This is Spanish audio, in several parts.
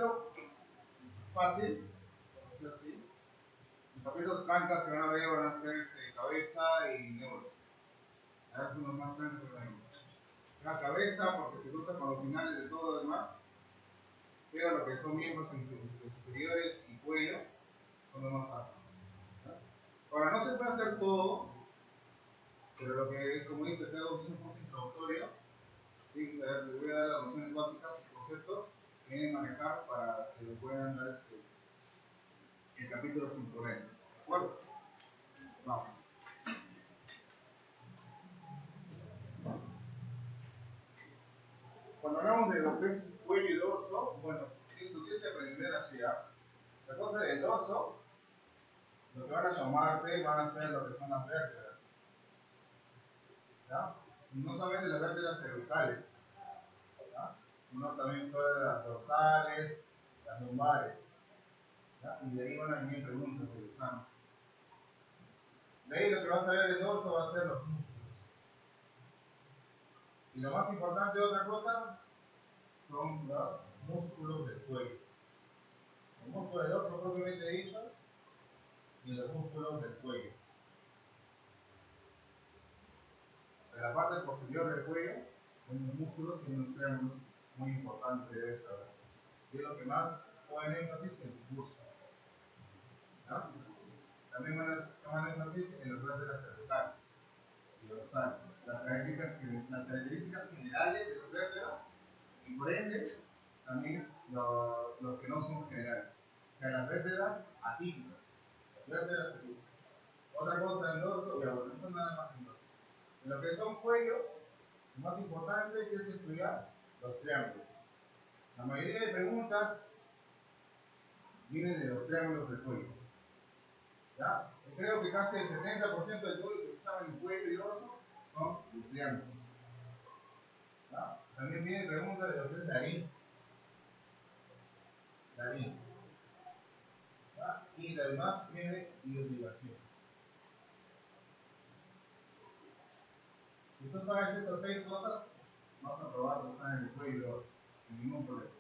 capítulo fácil, así. Los capítulos trancas que van a ver van a ser cabeza y neuro. Ahora son los más trancas que van a ver. La cabeza porque se usa con los finales de todo lo demás, pero lo que son miembros superiores y cuello son los más fáciles. Ahora, no se puede hacer todo, pero lo que, como dice, tengo un curso introductorio, sí, les voy a dar las nociones básicas y conceptos que deben manejar para que lo puedan dar el capítulo sin problemas. ¿De acuerdo? Vamos. Cuando hablamos de lo que es cuello y dorso, bueno, tú tienes que aprender así, ¿ah? La cosa del dorso, lo que van a llamarte van a ser lo que son las vértebras. ¿Ya? No solamente las vértebras cervicales, ¿ya? Sino también todas las dorsales, las lumbares. ¿Ya? Y de ahí van a venir preguntas del examen. De ahí lo que vas a ver el dorso va a ser los músculos. Y lo más importante de otra cosa son los músculos del cuello. El músculo del dorso propiamente dicho y los músculos del cuello. En la parte posterior del cuello, en los músculos tienen unos triángulos muy importantes de esta. Y es lo que más ponen énfasis en tu curso. ¿Ya? También van a tomar énfasis en las vértebras cervicales y dorsales. Las características generales de las vértebras y por ende también los que no son generales. O sea, las vértebras atípicas. Otra cosa del dorso, ya bueno, esto nada más en dorso. En lo que son cuellos, lo más importante es que estudiar los triángulos. La mayoría de preguntas vienen de los triángulos del cuello. ¿Ya? Creo que casi el 70% de todo lo que saben en cuello y dorso son los triángulos. ¿Ya? También vienen preguntas de lo que es Darín. ¿Ya? Y además viene iotivación. Si tú sabes estas 6 cosas, vamos a probar lo que saben en el cuello y dorso, sin ningún problema.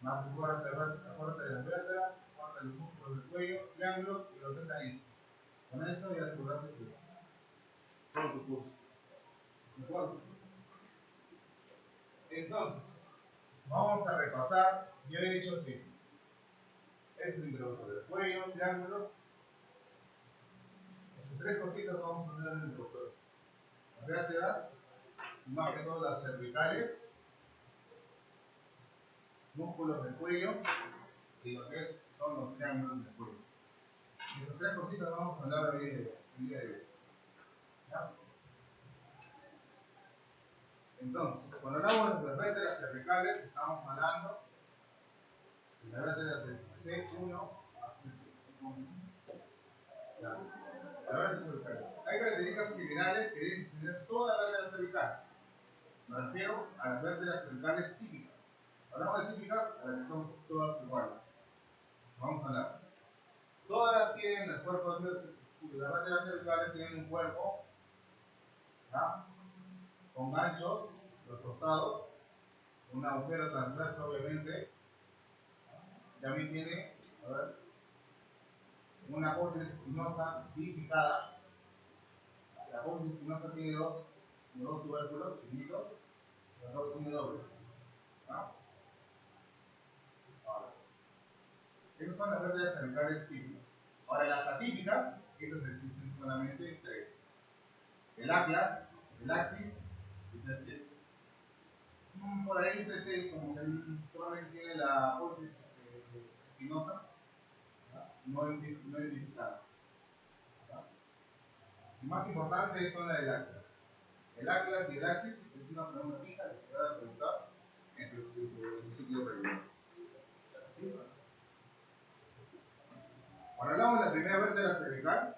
Más acuérdate de las vértebras, acuérdate de los músculos del cuello, triángulos y los de Darín. Con eso ya asegurarte que todo tu curso. ¿De acuerdo? Entonces, vamos a repasar. Yo he dicho así. Este es el introductor del cuello, triángulos. Estas 3 cositas vamos a tener en el introductor. Las vértebras, más que todo las cervicales, músculos del cuello y lo que son los triángulos del cuello. Y estas 3 cositas vamos a hablar hoy el día de hoy. ¿Ya? Entonces, cuando hablamos de las vértebras cervicales, estamos hablando de las vértebras del C1 a C5. Las vértebras cervicales. Hay características generales que deben tener toda la vértebra cervical. Me refiero a las vértebras cervicales típicas. Hablamos de típicas a las que son todas iguales. Vamos a hablar. Todas tienen el cuerpo, las vértebras cervicales tienen un cuerpo, ¿ya? Con ganchos, los costados, un agujero transverso obviamente. También tiene, a ver, una apófisis espinosa bifurcada. La apófisis espinosa tiene dos tubérculos finitos, la dos tiene doble. ¿No? Ahora, esas son las vértebras cervicales típicas. Ahora, las atípicas, esas existen solamente 3. El atlas, el axis y el C7. Por ahí C6 como que solamente tiene la apófisis espinosa, no identificada. Y más importante son las del atlas. El atlas y el axis es una pregunta fija que te va a preguntar en tu ciclo regular. ¿Sí? Cuando hablamos de la primera vértebra cervical,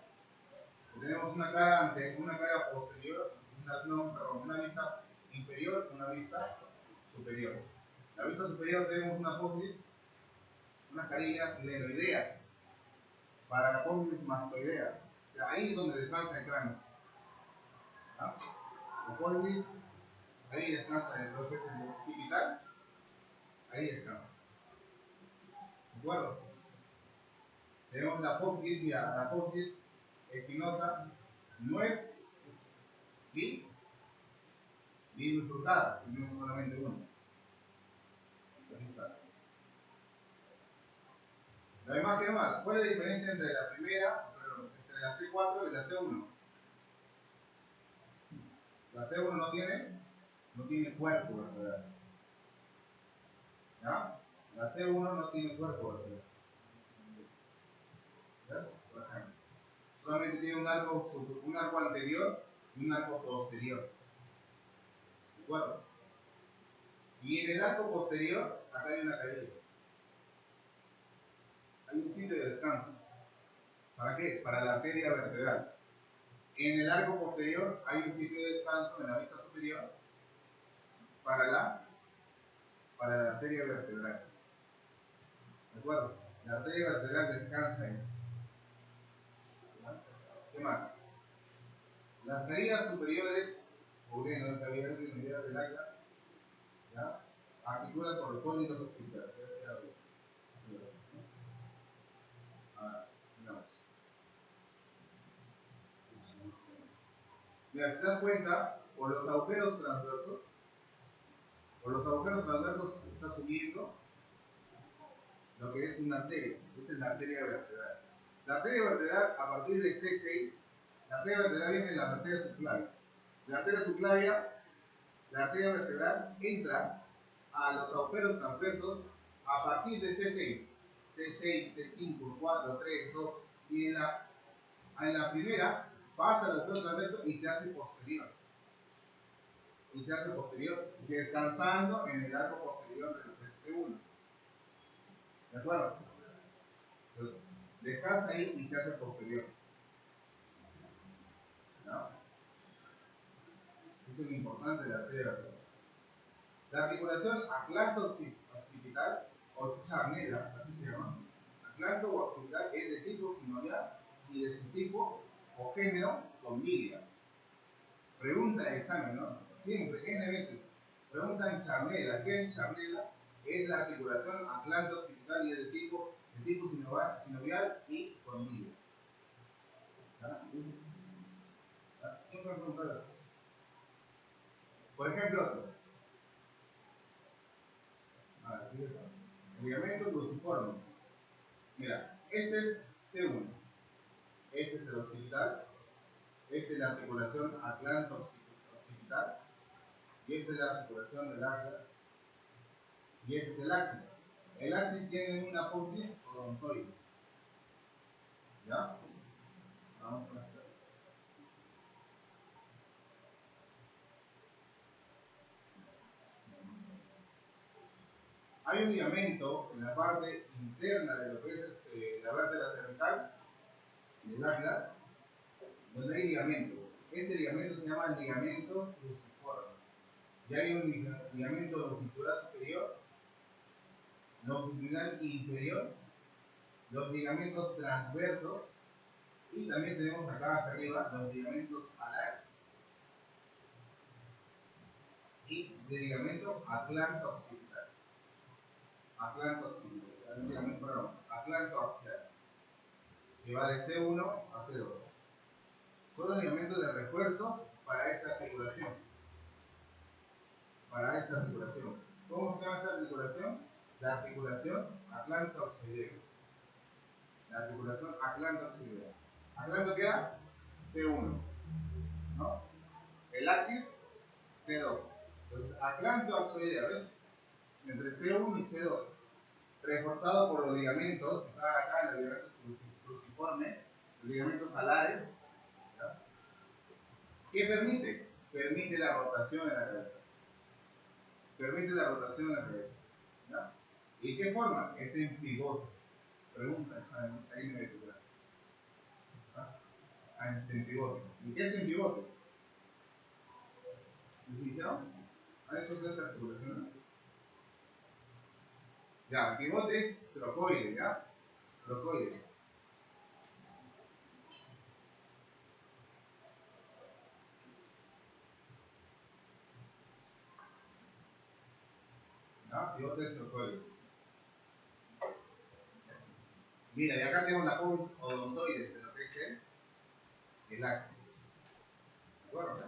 tenemos una cara ante, una cara posterior, una vista inferior, una vista superior. La vista superior tenemos una apófisis, unas carillas glenoideas, para la apófisis mastoidea. O sea, ahí es donde descansa el cráneo. ¿Ah? La apófisis, ahí descansa lo que es el occipital, ahí descansa. acuerdo? Tenemos la apófisis, mira, la apófisis espinosa no es bifurcada, sino solamente uno. Ahí está. Lo demás, ¿qué más? ¿Cuál es la diferencia entre la primera, entre la C4 y la C1? La C1 no tiene cuerpo vertebral. ¿Ya? La C1 no tiene cuerpo vertebral. ¿Ya? Por ejemplo. Solamente tiene un arco anterior y un arco posterior. ¿De acuerdo? Y en el arco posterior, acá hay una caída. Hay un sitio de descanso. ¿Para qué? Para la arteria vertebral. En el arco posterior hay un sitio de descanso en la vista superior para la arteria vertebral. ¿De acuerdo? La arteria vertebral descansa ahí. ¿Qué más? Las caídas superiores, cubriendo el cavidad de unidad del acta, ¿ya? Articuladas por los cólicos occipitales. Mira, si te das cuenta, por los agujeros transversos está subiendo lo que es una arteria. Esa es la arteria vertebral. La arteria vertebral, a partir de C6, la arteria vertebral viene de la arteria subclavia. La arteria subclavia, la arteria vertebral entra a los agujeros transversos a partir de C6. C6, C5, 4, 3, 2. Y en la primera pasa al agujero transverso y se hace posterior. Descansando en el arco posterior del C1. ¿De acuerdo? Entonces, descansa ahí y se hace posterior. ¿No? Eso es lo importante de la arteria vertebral. La articulación aclanto-occipital o charnela, así se llama. Aclanto o occipital es de tipo sinovial y de su tipo o género condilia. Pregunta de examen, ¿no? Siempre, N veces. Pregunta en charnela. ¿Qué es charnela? Es la articulación aclanto-occipital y es de tipo sinovial y condilia. Siempre me preguntan eso. Por ejemplo, el ligamento cruciforme. Mira, este es C1. Este es el occipital. Esta es la articulación aclanto-occipital. Y esta es la articulación del acla. Y este es el axis. El axis tiene una apófisis odontoide. ¿Ya? Vamos a hacer. Hay un ligamento en la parte interna de lo que es la vértebra cervical, del atlas, donde hay ligamentos. Este ligamento se llama ligamento cruciforme. Y hay un ligamento longitudinal superior, longitudinal inferior, los ligamentos transversos, y también tenemos acá hacia arriba los ligamentos alares y de ligamento aclanto-occipital. Aclanto-axial, que va de C1 a C2. Son los ligamentos de refuerzo para esa articulación. ¿Cómo se llama esa articulación? La articulación aclanto-occipital. ¿Aclanto qué era? C1. ¿No? El axis, C2. Entonces, aclanto-occipital, ¿ves? Entre C1 y C2. Reforzado por los ligamentos, que están acá, los ligamentos cruciformes, los ligamentos alares. ¿Ya? ¿Qué permite? Permite la rotación en la cabeza. ¿Ya? ¿Y qué forma? Es en pivote. Pregunta, ahí me voy a en pivote. ¿Y qué es en pivote? ¿Les dijeron? ¿Han hecho estas articulaciones? Ya, el pivote es trocoide, ¿ya? Trocoide. ¿Ya? Pivote es trocoide. Mira, y acá tenemos la apófisis odontoide de lo que es el axis. ¿De acuerdo?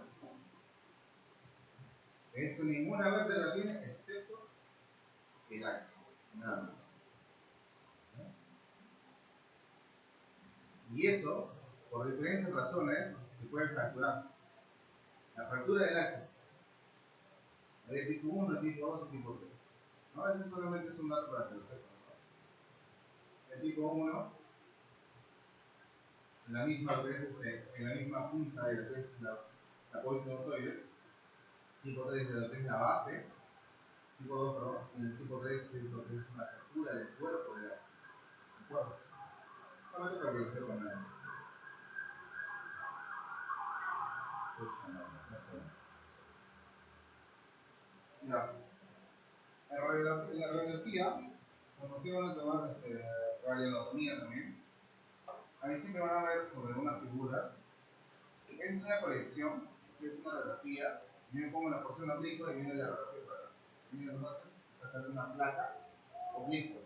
Esto ninguna vértebra tiene excepto el axis. Nada más. Y eso, por diferentes razones, se puede fracturar. La fractura del axis. Hay tipo 1, tipo 2 y tipo 3. No, eso solamente es un dato para que lo sepan. El tipo 1, en la misma, en la misma punta de lo que es la apófisis odontoide. Tipo 3 de lo que es la base. Tipo 2, perdón. Y el tipo 3 es lo que es una fractura del cuerpo del axis. ¿De acuerdo? Solamente para que lo sepan nada más. Ya. En la radiografía, como ustedes van a tomar radioanatomía también, ahí siempre van a ver sobre unas figuras. Es una proyección, es una radiografía. Yo me pongo en la porción oblicua y viene la radiografía para acá. Viene entonces sacar una placa oblicua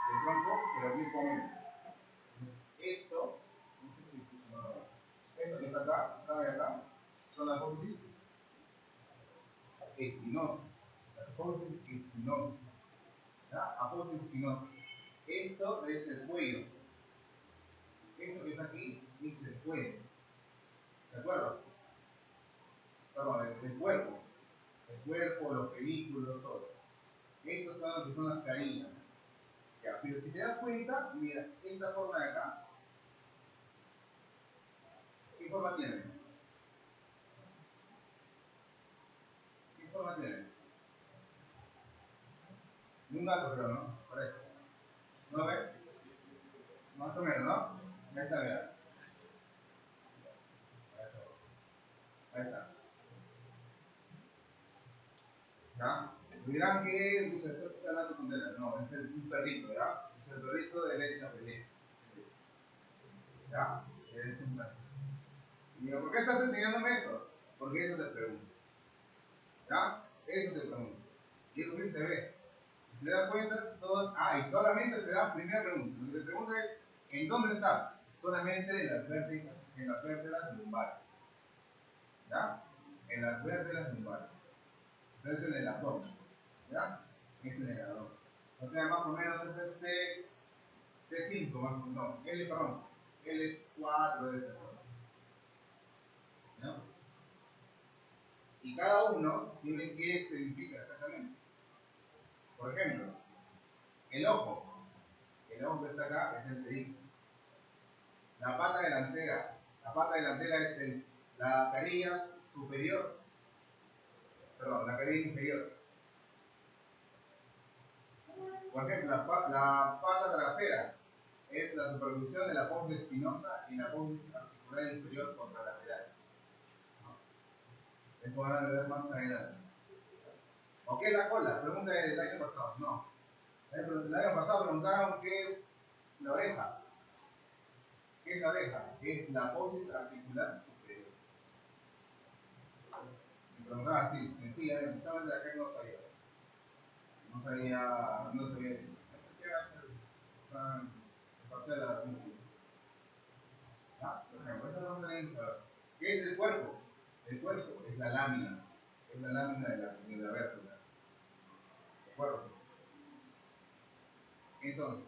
del tronco, pero oblicuamente. Entonces, esto, no sé si esto que está acá, son las apófisis espinosis. Las apófisis espinosis. ¿Ya? Apófisis espinosis. Esto es el cuello. Esto que está aquí es el cuello. ¿De acuerdo? Perdón, el cuerpo. El cuerpo, los películas, todo. Estos son lo que son las caídas. Ya, pero si te das cuenta, mira, esta forma de acá, ¿qué forma tiene? ¿Qué forma tiene? De un gato, creo, ¿no? Parece. ¿No ve? Más o menos, ¿no? Ahí está, mira. Ahí está. ¿Ya? Me dirán que pues, estás hablando con tonterías. No, es un perrito, ¿ya? Es el perrito de leche pelea. ¿Ya? Es un perrito. Y digo, ¿por qué estás enseñándome eso? Porque eso te pregunto. ¿Ya? Eso te pregunto. Y eso sí se ve. Si te das cuenta, todos. Ah, y solamente se da primera pregunta. Lo que te pregunta es: ¿en dónde está? Solamente en las vértebras lumbares. ¿Ya? En las vértebras lumbares. Entonces es en el abdomen. ¿Ya? Es en el abdomen. O sea, más o menos es C5, más o menos. No, perdón. L4 de ese forma. ¿Ya? Y cada uno tiene que significar exactamente. Por ejemplo, el ojo. El ojo que está acá es el perico. La pata delantera. La pata delantera es la carilla superior. Perdón, la carilla inferior. Por ejemplo, la pata trasera es la superposición de la apófisis espinosa y la apófisis articular inferior contralateral. ¿No? Eso van a ver más adelante. ¿O qué es la cola? Pregunta del año pasado. No. El año pasado preguntaron qué es la oreja. ¿Qué es la oreja? Es la apófisis articular superior. Me preguntaban así, sencillamente, solamente la que no sabía. No sabía decir. ¿Qué va a ser? Pasé la música. ¿Ah? Por ejemplo, esto no se saber. ¿Qué es el cuerpo? El cuerpo es la lámina. Es la lámina de la vértebra. ¿De acuerdo? Entonces,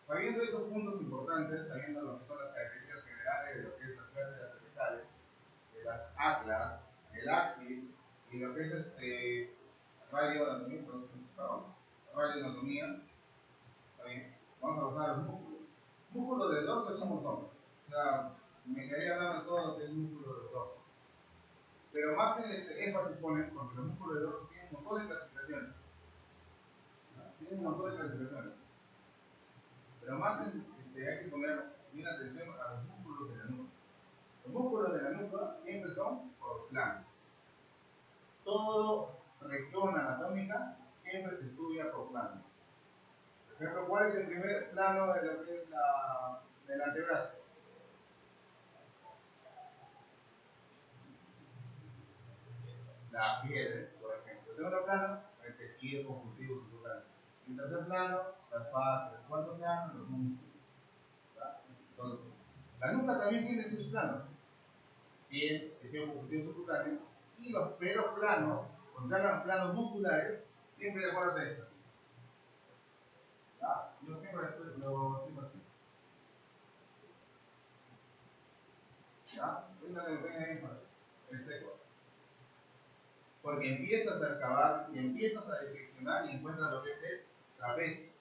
sabiendo esos puntos importantes, sabiendo lo que son las características generales de lo que es las vértebras cervicales, de las atlas, el axis y lo que es radioanatomía, radioanatomía, ¿está bien? Vamos a pasar a los músculos. Músculos del dorso es un montón. O sea, me quedaría hablando de todo lo que es músculo del dorso. Pero más en este énfasis ponen, porque los músculos del dorso tienen un montón de clasificaciones. ¿No? Tienen un montón de clasificaciones. Pero más hay que poner bien atención a los músculos de la nuca. Los músculos de la nuca siempre son por planos. Todo región anatómica siempre se estudia por planos. Por ejemplo, ¿cuál es el primer plano de lo que es del antebrazo? La piel, por ejemplo. El segundo plano, el tejido conjuntivo subcutáneo. En tercer plano, las patas. En cuarto plano, los músculos. Entonces, la nuca también tiene sus planos. Piel, tejido subcutáneo. Y los pelos planos, cuando hagan planos musculares, siempre de acuerdo a esto. Yo siempre lo estoy así. ¿Ya? Esta es el seco. Porque empiezas a excavar y empiezas a diseccionar y encuentras lo que es el trapecio.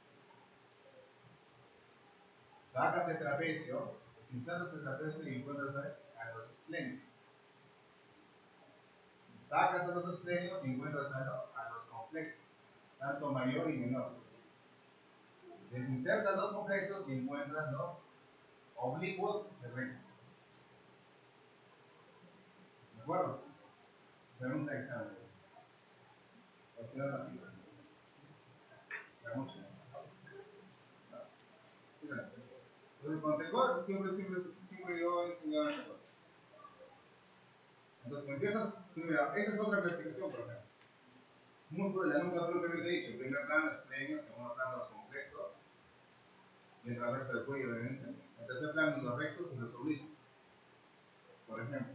Sacas el trapecio, insertas el trapecio y encuentras a los esplenios. Sacas a los esplenios y encuentras a los complejos, tanto mayor y menor. Desinsertas los complejos y encuentras los oblicuos de recto. ¿De acuerdo? Pregunta de examen. Opción rápida. La mucha. Entonces, con Tecor siempre yo he enseñado esta cosa. Entonces, empiezas, mira, esta es otra clasificación, por ejemplo. Músculo de la nuca, propiamente dicho. En primer plano, esplenios, en segundo plano, los complejos. Y en el resto del cuello, obviamente. En tercer plano, los rectos y los oblicuos. Por ejemplo.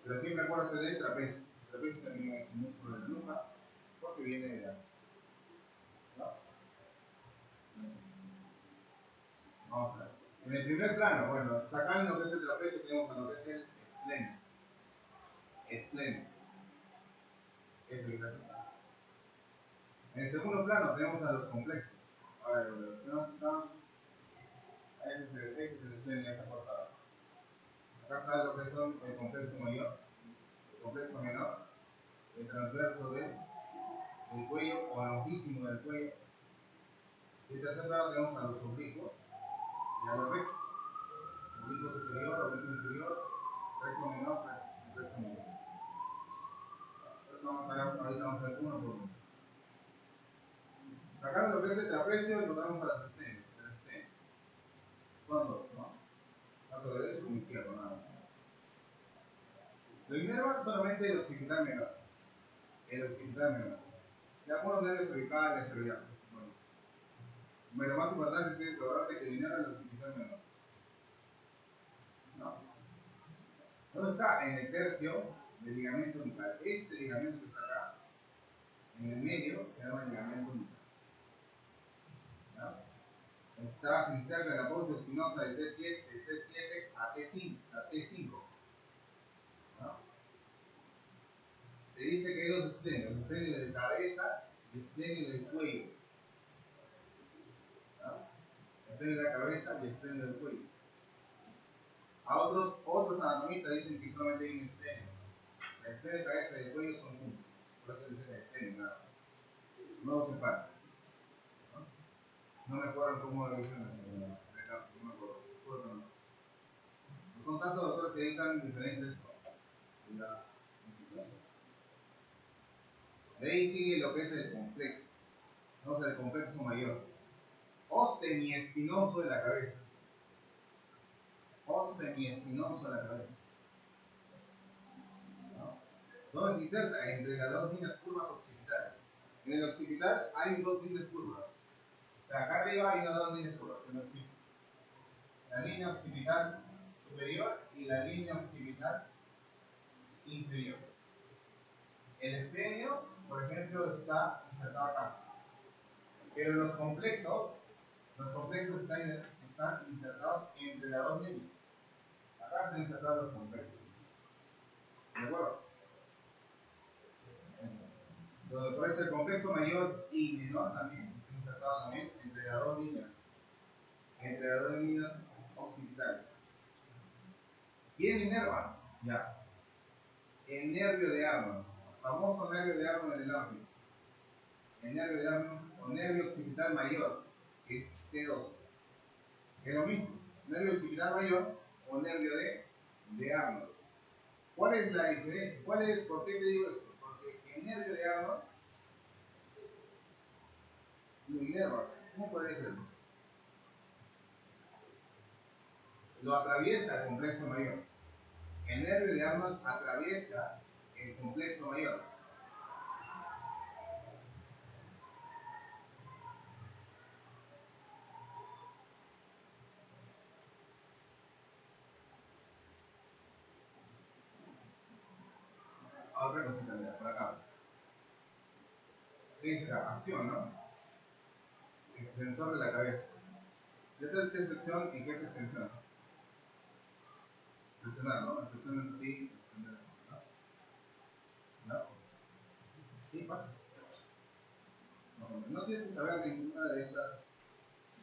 Pero siempre acuérdate del trapecio. El trapecio también es un músculo de la nuca, porque viene de la. ¿No? Vamos a ver. En el primer plano, bueno, sacando lo que es el trapecio, tenemos a lo que es el esplenio. Esplenio. Es el que en el segundo plano tenemos a los complejos. A ver, no están. Este es el esplenio, esta cortada. Acá está lo que son el complejo mayor, el complejo menor, el transverso del cuello o lonjísimo del cuello. Y en tercer plano tenemos a los oblicuos y a los rectos. Oblicuo superior, oblicuo inferior, recto menor, recto mayor. Entonces ahorita vamos a ver uno por uno. Sacando lo que es el trapecio, lo damos a las esplenios. Son dos, ¿no? Tanto derecho como izquierdo, nada más. Lo inerva solamente el occipital menor. El occipital menor. Ya algunos nervios cervicales, pero ya. Bueno, lo más importante es que recordarte que el inerva el occipital menor. ¿No? ¿Dónde está? En el tercio del ligamento unical. Este ligamento que está acá, en el medio, se llama ligamento unical. ¿No? Está inserta en la pauta espinosa de C7 a T5. ¿No? Se dice que hay dos esplenios, el esplenio de cabeza y el esplenio del cuello. ¿No? El esplenio de la cabeza y el esplenio del cuello. A otros anatomistas dicen que solamente hay un esplenio. El esplenio de cabeza y el cuello son juntos. Por eso dicen el esplenio, nada. No los separan. ¿No? No me acuerdo cómo lo dicen en el campo, no me acuerdo. Son tantos doctores que dictan diferentes cosas. De ahí sigue lo que es el complexo. O sea, el complexo mayor. O semiespinoso de la cabeza. O semiespinoso de la cabeza. ¿No? ¿Dónde se inserta? Entre las dos líneas curvas occipitales. En el occipital hay dos líneas curvas. O sea, acá arriba hay unas dos líneas curvas. En el occipital. La línea occipital superior y la línea occipital inferior. El esplenio, por ejemplo, está insertado acá. Pero los complexos están insertados entre las dos líneas. Acá están insertados los complexos. ¿De acuerdo? Entonces, puede ser complejo mayor y menor también, está insertado también entre las dos líneas. Entre las dos líneas occipitales. ¿Quién inerva? Ya. El nervio de Arnold. Famoso nervio de Arnold en el árbitro. El nervio de Arnold o nervio occipital mayor, que es C2. Es lo mismo. Nervio occipital mayor o nervio de Arnold. ¿Cuál es la diferencia? ¿Por qué te digo esto? Porque el nervio de Arnold lo inerva. ¿Cómo puede ser? Lo atraviesa el complejo mayor. El nervio de Arnold atraviesa el complejo mayor. por acá. ¿Qué dice acá? Acción, ¿no? Extensor de la cabeza. ¿Qué es extensión y qué es extensión? Flexionar, ¿no? Extensión en sí, extender, ¿no? ¿No? Sí, pasa. No tienes que saber ninguna de esas.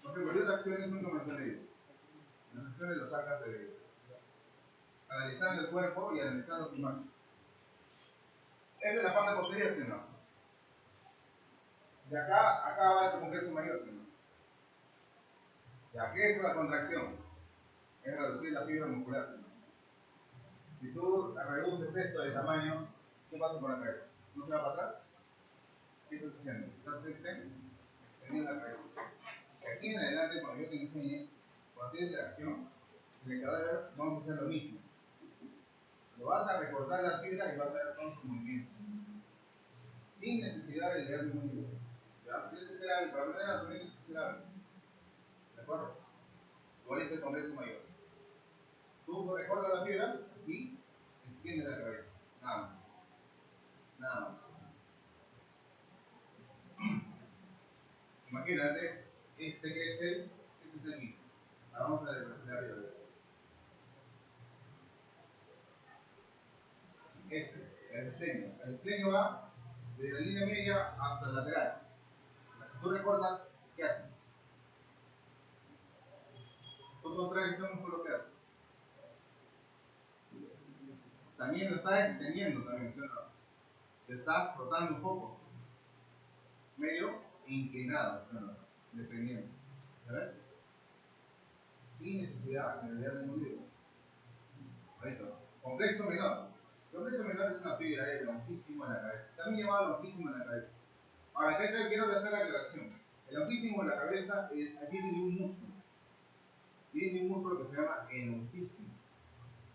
Por ejemplo, yo de acciones nunca me he leído. Las acciones lo sacas de analizando el cuerpo y analizando tu imagen. Esa es la parte posterior, ¿sí o no? De acá va el congreso mayor, ¿sí o no? Ya, ¿qué es la contracción? Es reducir la fibra muscular, ¿sí o no? Si tú reduces esto de tamaño, ¿qué pasa con la cabeza? ¿No se va para atrás? ¿Qué estás haciendo? ¿Estás extendiendo la cabeza? Y aquí en adelante, cuando yo te enseñe, cuando tienes la acción, en el cadáver vamos a hacer lo mismo. Lo vas a recortar la fibra y vas a ver todos sus movimientos. Sin necesidad de leer ningún libro. ¿Ya? Tienes que ser hábil, para aprender anatomía tienes que ser hábil. ¿De acuerdo? Igualito el congreso mayor. Tú recortas las fibras y extiendes la cabeza. Nada más. Nada más. Imagínate, este que es este es el aquí. Vamos a de arriba. El estreño. El estreño va desde la línea media hasta el lateral. Si tú recortas, ¿qué haces? Tú contraes ese músculo, ¿qué haces? También lo estás extendiendo, también, ¿sí o no? Te estás frotando un poco. Medio inclinado, ¿sí o no? Dependiendo. ¿Sabes? Sin necesidad de leer ningún libro. Esto. Complejo menor. Complejo menor es una fibra de lonquísimo en la cabeza. También llamado lonquísimo en la cabeza. Ahora, acá quiero hacer la aclaración. El lonquísimo en la cabeza viene de un músculo. Viene de un músculo que se llama el lonquísimo.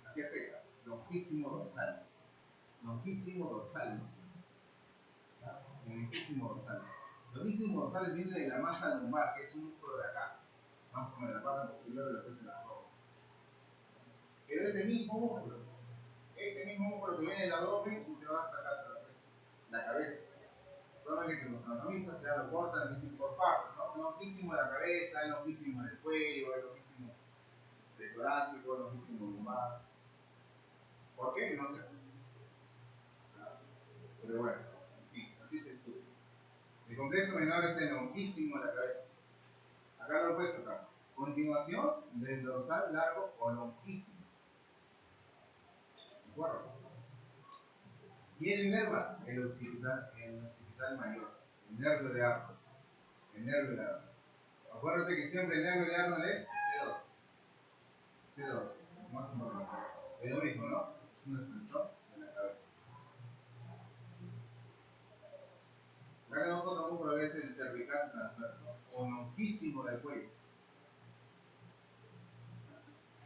Así a secas. Lonquísimo dorsal. Lonquísimo dorsal. Lonquísimo dorsal. Lonquísimo dorsal viene de la masa lumbar, que es un músculo de acá. Más o menos la parte posterior de lo que es el abdomen. Pero ese mismo músculo que viene del abdomen y se va hasta acá, hasta la cabeza. Solamente que los anatomistas ya lo cortan y dicen por partes, ¿no? El lonquísimo de la cabeza, el lonquísimo del cuello, el lonquísimo torácico, el lonquísimo lumbar. ¿Por qué? No sé. Pero bueno, en fin, así se estudia. El complejo menor es el lonquísimo de la cabeza. Acá lo puedes tocar. Continuación del dorsal largo o lonquísimo. ¿De acuerdo? Y el inerva, el occipital mayor, el nervio de Arnold. El nervio de Arnold. Acuérdate que siempre el nervio de Arnold es C2. C2, más importante. Es lo mismo, ¿no? Es un extensor de la cabeza. Acá tenemos otro músculo que es el cervical transverso, o lonquísimo del cuello.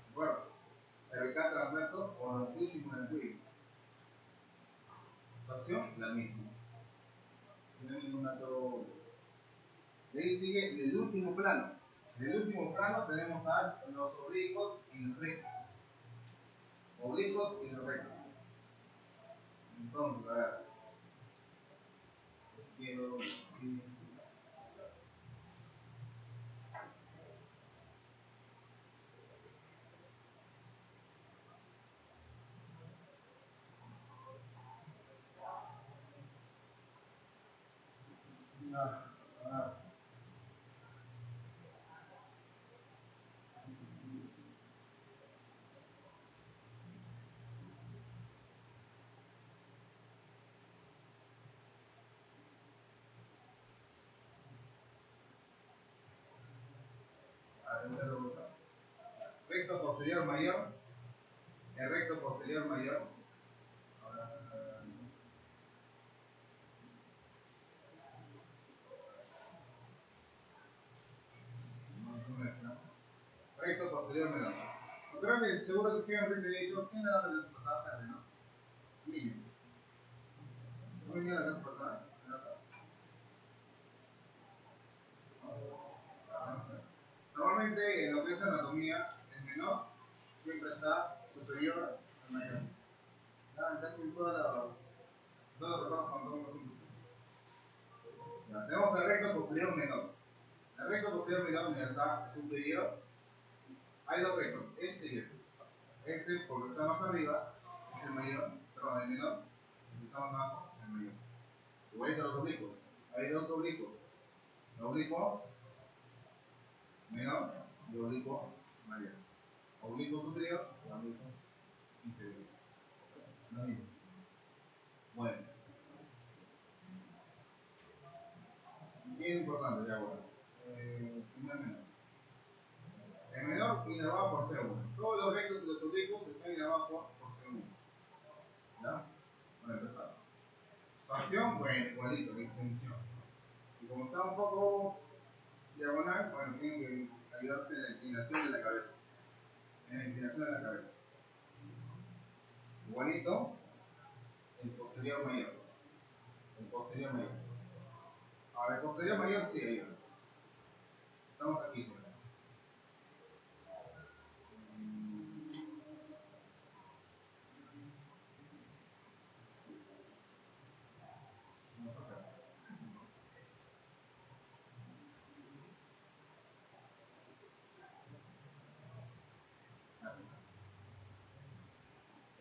¿De acuerdo? Cervical transverso o lonquísimo del cuello. La opción, la misma. No hay ningún otro. De ahí sigue el último plano. En el último plano tenemos a los oblicuos y los rectos. Oblicuos y los rectos. Entonces, a ver. Quiero. Recto posterior mayor. El recto posterior mayor. Recto posterior menor. Creo que seguro que quedan bien derechos. ¿Quién era la vez pasada tarde, no? Niño. ¿No venía la vez pasada? Normalmente en lo que es anatomía, el menor siempre está superior al mayor. Casi en todas las Todos los con dos tenemos el recto posterior menor. El recto posterior menor ya está superior. Hay dos rectos, este y este. Este porque está más arriba, es el mayor, perdón, el menor, el que está más abajo, el mayor. Igualito los oblicuos. Hay dos oblicuos. El oblicuo menor y el oblicuo mayor. Oblicuo superior y oblicuo inferior. Lo mismo. Bueno. Bien importante ya ahora. Primer menor. El menor inervado por C1. Todos los rectos y los oblicuos están inervados por C1. ¿Ya? Bueno, empezamos. Expansión, bueno, igualito, extensión. Y como está un poco diagonal, bueno, tienen que ayudarse en la inclinación de la cabeza. En la inclinación de la cabeza. Igualito, el posterior mayor. El posterior mayor. Ahora, el posterior mayor sí ayuda. Estamos aquí, ¿sí?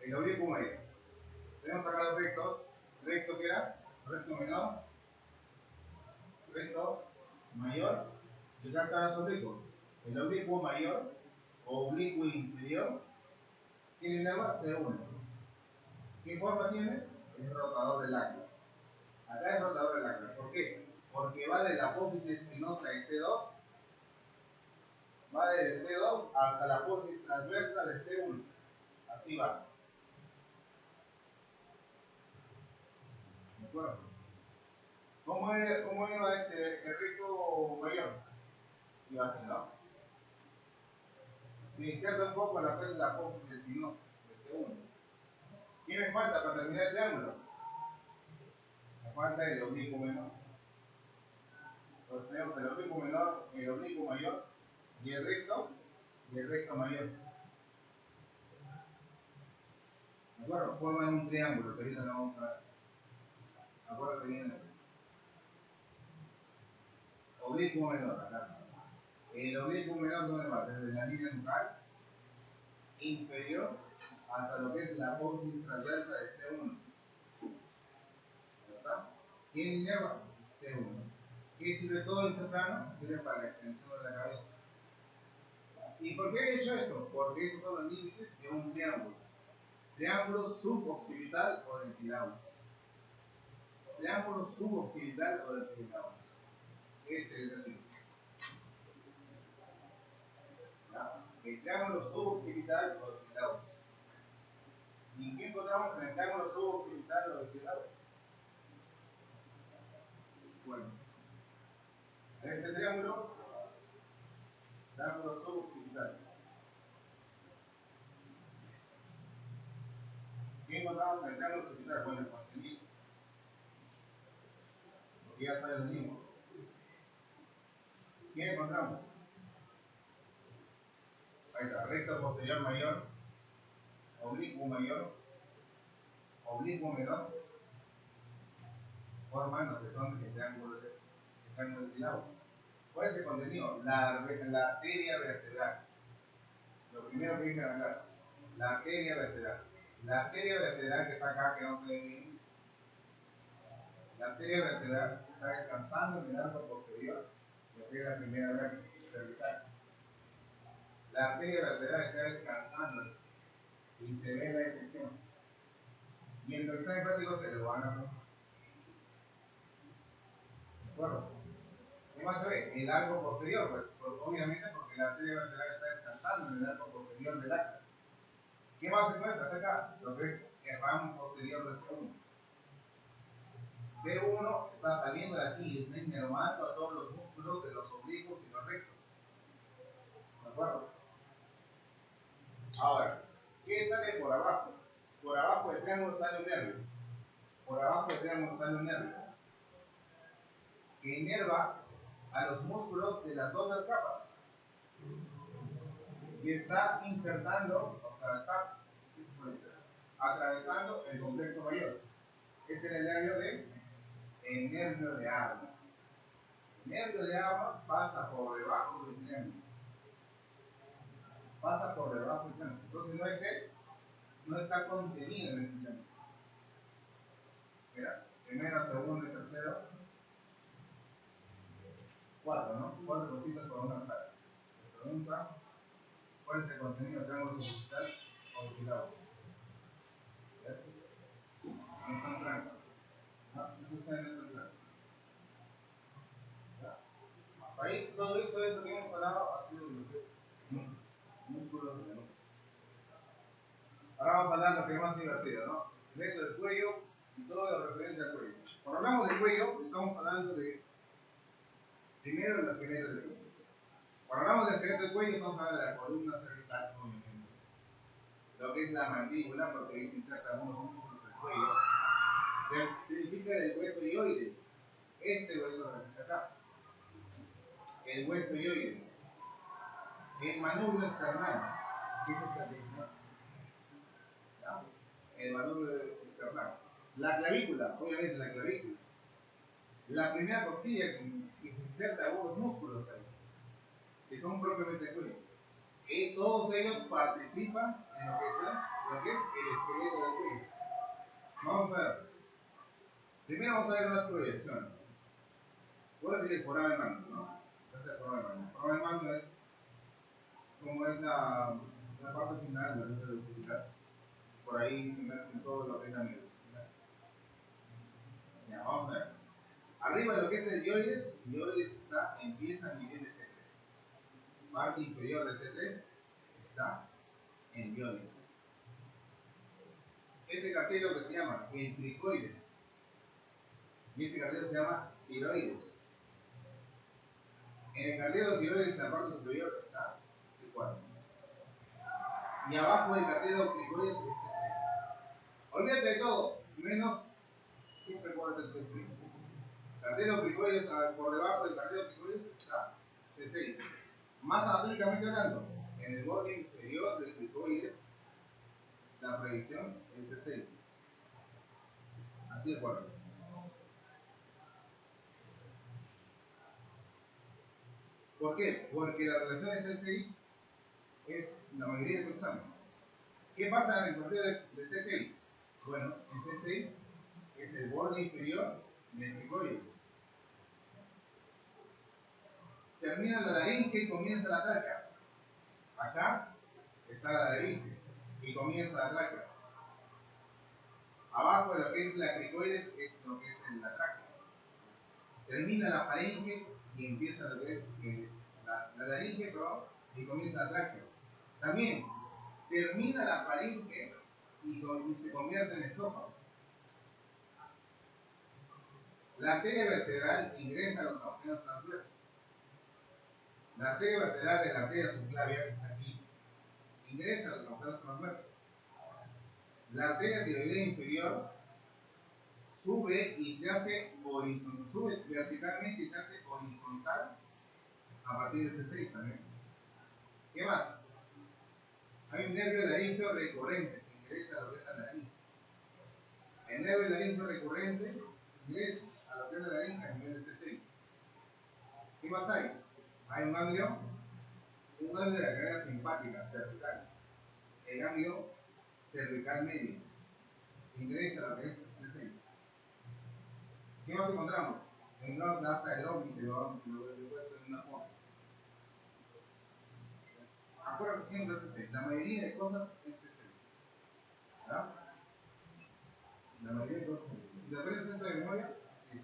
El oblicuo mayor. Tenemos acá los rectos. Recto que era, recto menor, recto mayor, y acá están los oblicuos. El oblicuo mayor o oblicuo inferior tiene nerva C1. ¿Qué forma tiene? Es rotador del acro. Acá es rotador del acro. ¿Por qué? Porque va de la apófisis espinosa de C2, va desde C2 hasta la apófisis transversa de C1. Así va. ¿De acuerdo? ¿Cómo iba el recto mayor? Iba así, ¿no? Se inserta un poco la apófisis espinosa de C1. ¿Qué me falta para terminar el triángulo? Me falta el oblicuo menor. Entonces tenemos el oblicuo menor, el oblicuo mayor y el recto mayor. ¿De acuerdo? Forman un triángulo que ahorita lo vamos a ver. ¿De acuerdo que viene eso? Oblicuo menor, acá. El oblicuo menor, ¿dónde va? Desde la línea nucal inferior hasta lo que es la apófisis transversa de C1. ¿Ya está? ¿Quién inerva? C1. ¿Qué sirve todo este plano? Sirve para la extensión de la cabeza. ¿Y por qué he hecho eso? Porque esos son los límites de un triángulo. Triángulo suboccipital o dentilado. Triángulo suboccipital o dentilado. Este es el límite. El triángulo suboccipital o dentilado. ¿Y qué encontramos en el triángulo suboccipital o dentilado? Bueno, en ese triángulo suboccipital. ¿Qué encontramos en el triángulo occipital? Bueno, el contenido. Porque ya sabes lo mismo. ¿Qué encontramos? Ahí está, recto posterior mayor, oblicuo mayor, oblicuo menor, forman lo que son el triángulo dentilado. ¿Cuál es el contenido? La arteria vertebral. Lo primero que hay que arreglar, la arteria vertebral. La arteria vertebral que está acá, que no se ve bien, la arteria vertebral está descansando en el arco posterior, lo que es la primera vértebra cervical. La arteria vertebral está descansando y se ve la disección. Y el tercer vértigo te lo van a poner. ¿De acuerdo? ¿Qué más se ve? El arco posterior, pues obviamente porque la arteria vertebral está descansando en el arco posterior del acro. ¿Qué más se encuentra acá? Lo que es el ramo posterior de C1. C1 está saliendo de aquí y está inervando a todos los músculos de los oblicuos y los rectos. ¿De acuerdo? Ahora, ¿qué sale por abajo? Por abajo del triángulo sale un nervio. Por abajo del triángulo sale un nervio. Que inerva a los músculos de las otras capas. Y está insertando, o sea, está atravesando el complejo mayor. es el nervio de agua. El nervio de agua pasa por debajo del nervio. Pasa por debajo del nervio. Entonces no está contenido en ese nervio. Mira, primero, segundo y tercero. 4, ¿no? 4 cositas por una cara. Se pregunta, ¿cuál es el contenido del triángulo superficial obligado? No están claros. No están claros. Hasta ahí, todo eso es lo que hemos hablado ha sido lo que es músculos de la. Ahora vamos a hablar de lo que es más divertido, ¿no? El esqueleto del cuello y todo lo referente al cuello. Cuando hablamos del cuello, estamos hablando de primero el esqueleto del cuello. Cuando hablamos del esqueleto del cuello, estamos hablando de la columna cervical, obviamente. Lo que es la mandíbula, porque ahí se insertan algunos músculos del cuello. Significa el hueso hioides. Este hueso que está acá. El hueso hioides. El manubrio external. ¿Qué es el manubrio external? La clavícula, obviamente la clavícula. La primera costilla que se inserta algunos músculos ahí, que son propiamente el cuello. Todos ellos participan en lo que es el esqueleto del cuello. Vamos a ver. Primero vamos a ver unas proyecciones. Voy a decir el forado de mando, ¿no? Este es el forado de mando. El forado de mando es como es la parte final de la lucha de utilidad. Por ahí se meten todo lo que es la medicina. Ya, vamos a ver. Arriba de lo que es el dioides empieza en nivel de C3. Parte inferior de C3 está en dioides. Ese cartílago que se llama el cricoides. Y este cartílago se llama tiroides. En el cartílago tiroides, en la parte superior, está C4. Y abajo del cartílago cricoides es C6. Olvídate de todo, menos siempre por el C6. Cartílago cricoides, por debajo del cartílago cricoides está C6. Más anatómicamente hablando, en el borde inferior del cricoides, la proyección es C6. Así de acuerdo. ¿Por qué? Porque la relación de C6 es la mayoría de tu examen. ¿Qué pasa en el partido de C6? Bueno, en C6 es el borde inferior del cricoides. Termina la laringe y comienza la tráquea. Acá está la laringe y comienza la tráquea. Abajo de lo que es la cricoides es lo que es la tráquea. Termina la faringe y empieza lo que es la laringe, perdón, y comienza la tráquea. También termina la faringe y se convierte en esófago. La arteria vertebral ingresa a los agujeros transversos. La arteria vertebral de la arteria subclavia, que está aquí, ingresa a los agujeros transversos. La arteria tiroidea inferior sube y se hace horizontal, sube verticalmente y se hace horizontal a partir de C6 también. ¿Qué más? Hay un nervio laríngeo recurrente que ingresa a lo que es la laringe. El nervio laríngeo recurrente ingresa a lo que es la laringe a nivel de C6. ¿Qué más hay? Hay un ganglio de la carrera simpática cervical. El ganglio cervical medio ingresa a lo que es C6. ¿Qué más encontramos? En una plaza de Domi, que lo he puesto en una foto. Acuérdate siempre es C6. La mayoría de cosas es C6. ¿Verdad? La mayoría de cosas es C6. Si te aprendes esto de memoria, sí.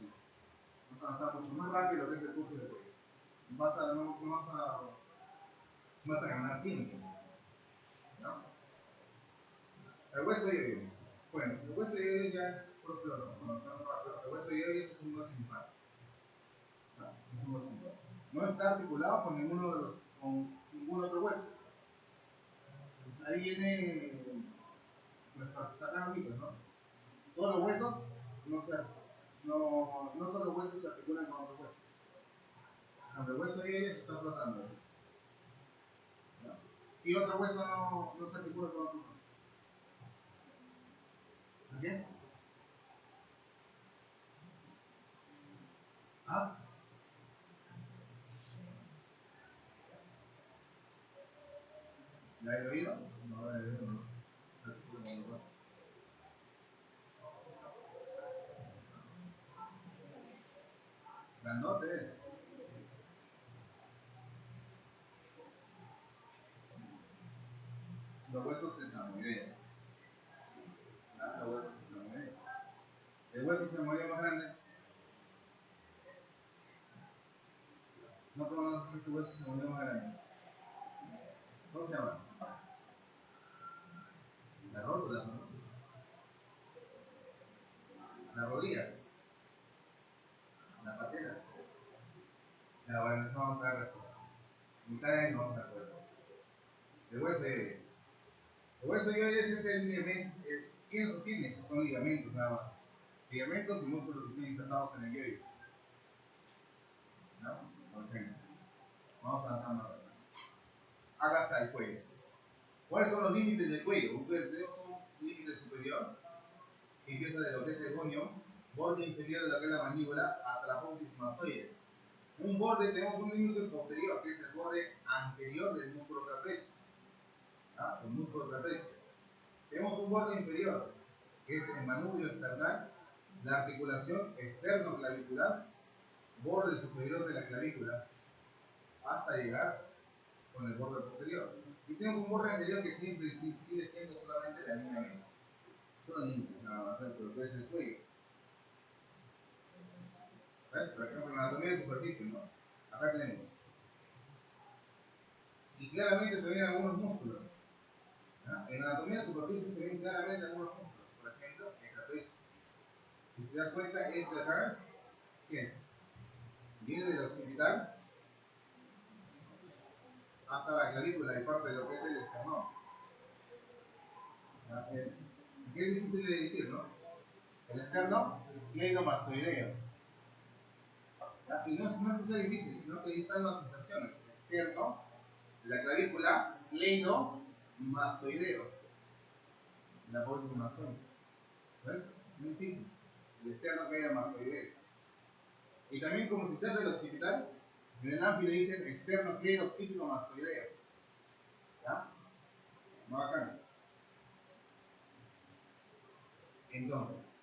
Vas a avanzar mucho más rápido que es el curso de cuello. No vas a ganar tiempo. ¿No? El hueso hioides. Bueno, el hueso hioides ya es propio, el hueso hioides es un hueso impar. Es un hueso impar. No está articulado con ningún otro hueso. Pues ahí viene nuestras anatomitas, ¿no? Todos los huesos no todos los huesos se articulan con otros huesos. Cuando el hueso hioides está flotando. ¿No? Y otro hueso no se articula con otro hueso. ¿Bien? ¿Ah? ¿La he oído? No la he oído, no. Grandote. Los huesos sesamoideos. Los huesos sesamoideos. El hueso sesamoideo más grande. No conoces este hueso sesamoideo más grande. ¿Cómo se llama? La rótula, ¿no? La rodilla. La patela. Ya, bueno, eso vamos a ver después. Mitad de año vamos a ver. El hueso es. El hueso es el ligamento. ¿Quién sostiene? Son ligamentos nada más. Ligamentos y músculos que están insertados en el yoyo. ¿No? Entonces, vamos avanzando. Acá está el cuello. ¿Cuáles son los límites del cuello? Ustedes tenemos un límite superior que empieza de lo que es el coño, borde inferior de lo que es la mandíbula, hasta la apófisis mastoides. Un borde, tenemos un límite posterior, que es el borde anterior del músculo trapecio. ¿Ah? El músculo trapecio. Tenemos un borde inferior, que es el manubrio esternal, la articulación externo-clavicular, borde superior de la clavícula, hasta llegar con el borde posterior. Y tenemos un borde anterior que siempre sigue siendo solamente la línea media. Son límites, nada más, pero que es el cuello. ¿Ves? Por ejemplo, en la anatomía de superficie, ¿no? Acá tenemos. Y claramente se ven algunos músculos. ¿No? En la anatomía de superficie se ven claramente algunos músculos. Por ejemplo, el trapecio. Si se da cuenta, este de acá, ¿qué es? Viene del occipital hasta la clavícula y parte de lo que es el esternón. Que es difícil de decir, ¿no? El externo, cleidomastoideo. Y no es una cosa difícil, sino que ahí están las sensaciones. Externo, la clavícula, cleidomastoideo. La apófisis mastoide. ¿Ves? Muy difícil. El externo, cleidomastoideo. Y también como si sea del occipital, en el AMPI le dicen externo, cleidomastoideo. ¿Ya? No acá. Entonces,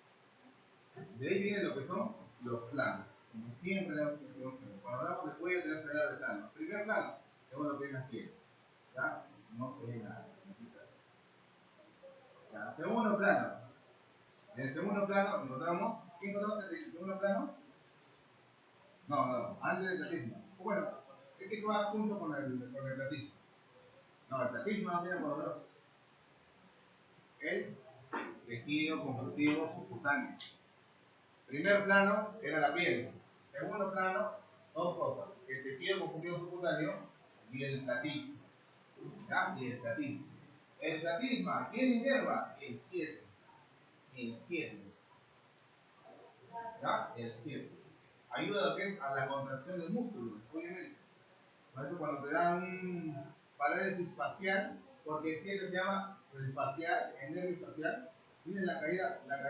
de ahí viene lo que son los planos. Como siempre tenemos que tener. Cuando hablamos de cuello tenemos que hablar de planos. Primer plano, tenemos lo que es la piel. ¿Ya? No se ve nada. ¿Ya? Segundo plano. En el segundo plano encontramos. ¿Quién conoce el segundo plano? No, antes del platismo. Bueno, es que va junto con el platismo. No, el platismo no tiene colorosis. El tejido conjuntivo subcutáneo. Primer plano era la piel. Segundo plano, dos cosas: el tejido conjuntivo subcutáneo y el platismo. ¿Ya? Y el platismo. El platisma, ¿quién inerva? El 7. El 7. ¿Ya? El 7. Ayuda a, lo que es a la contracción del músculo, obviamente. Por eso cuando te dan un parálisis facial, porque el 7 se llama el facial, el nervio facial, tiene la cabeza, la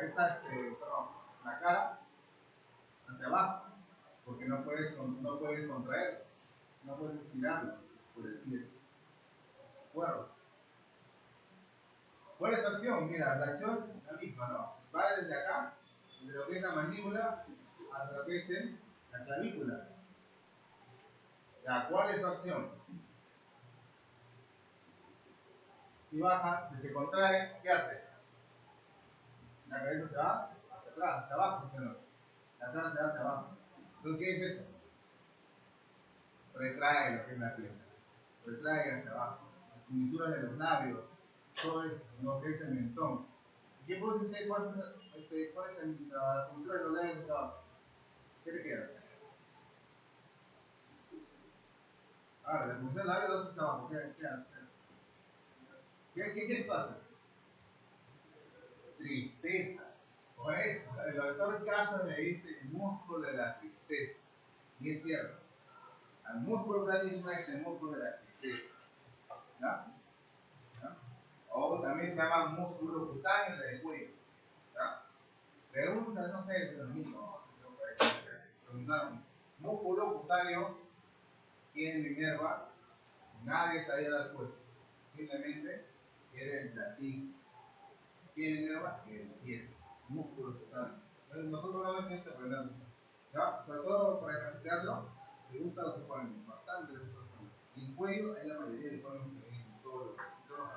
cara hacia abajo, porque no puedes contraer, no puedes estirarlo, por el 7. ¿De acuerdo? ¿Cuál es su acción? Mira, la acción es la misma, ¿no? Va desde acá, desde lo que es la mandíbula, hasta lo que es la clavícula. Ya, ¿cuál es su acción? Si baja, si se contrae, ¿qué hace? La cabeza se va hacia atrás, hacia abajo, señor. La cara se va hacia abajo. Entonces, ¿qué es eso? Retrae lo que es la piel. Retrae hacia abajo. Las comisuras de los labios, todo es lo que es el mentón. ¿Qué puedes decir? ¿Cuál es la comisura de los labios hacia abajo? ¿Qué te queda? Ahora, la comisura de los labios hacia abajo. ¿Qué es fácil? Tristeza. Por eso, el doctor Casas le dice el músculo de la tristeza. Y es cierto. El músculo platismo es el músculo de la tristeza. ¿Ya? ¿Ya? O también se llama músculo cutáneo del cuello. ¿Ya? Pregunta, no sé, pero mismo. Preguntaron. músculo cutáneo quien me inerva, nadie sabía dar cuenta. Simplemente era el latiz. ¿Quién inerva? El 7. Músculo cutáneo. Entonces, nosotros no tenemos que aprender. ¿Ya? Sobre todo para el teatro, le gusta los exponentes, bastante les gusta los exponentes. Y el cuello es la mayoría de exponentes que hay en todos los capítulos.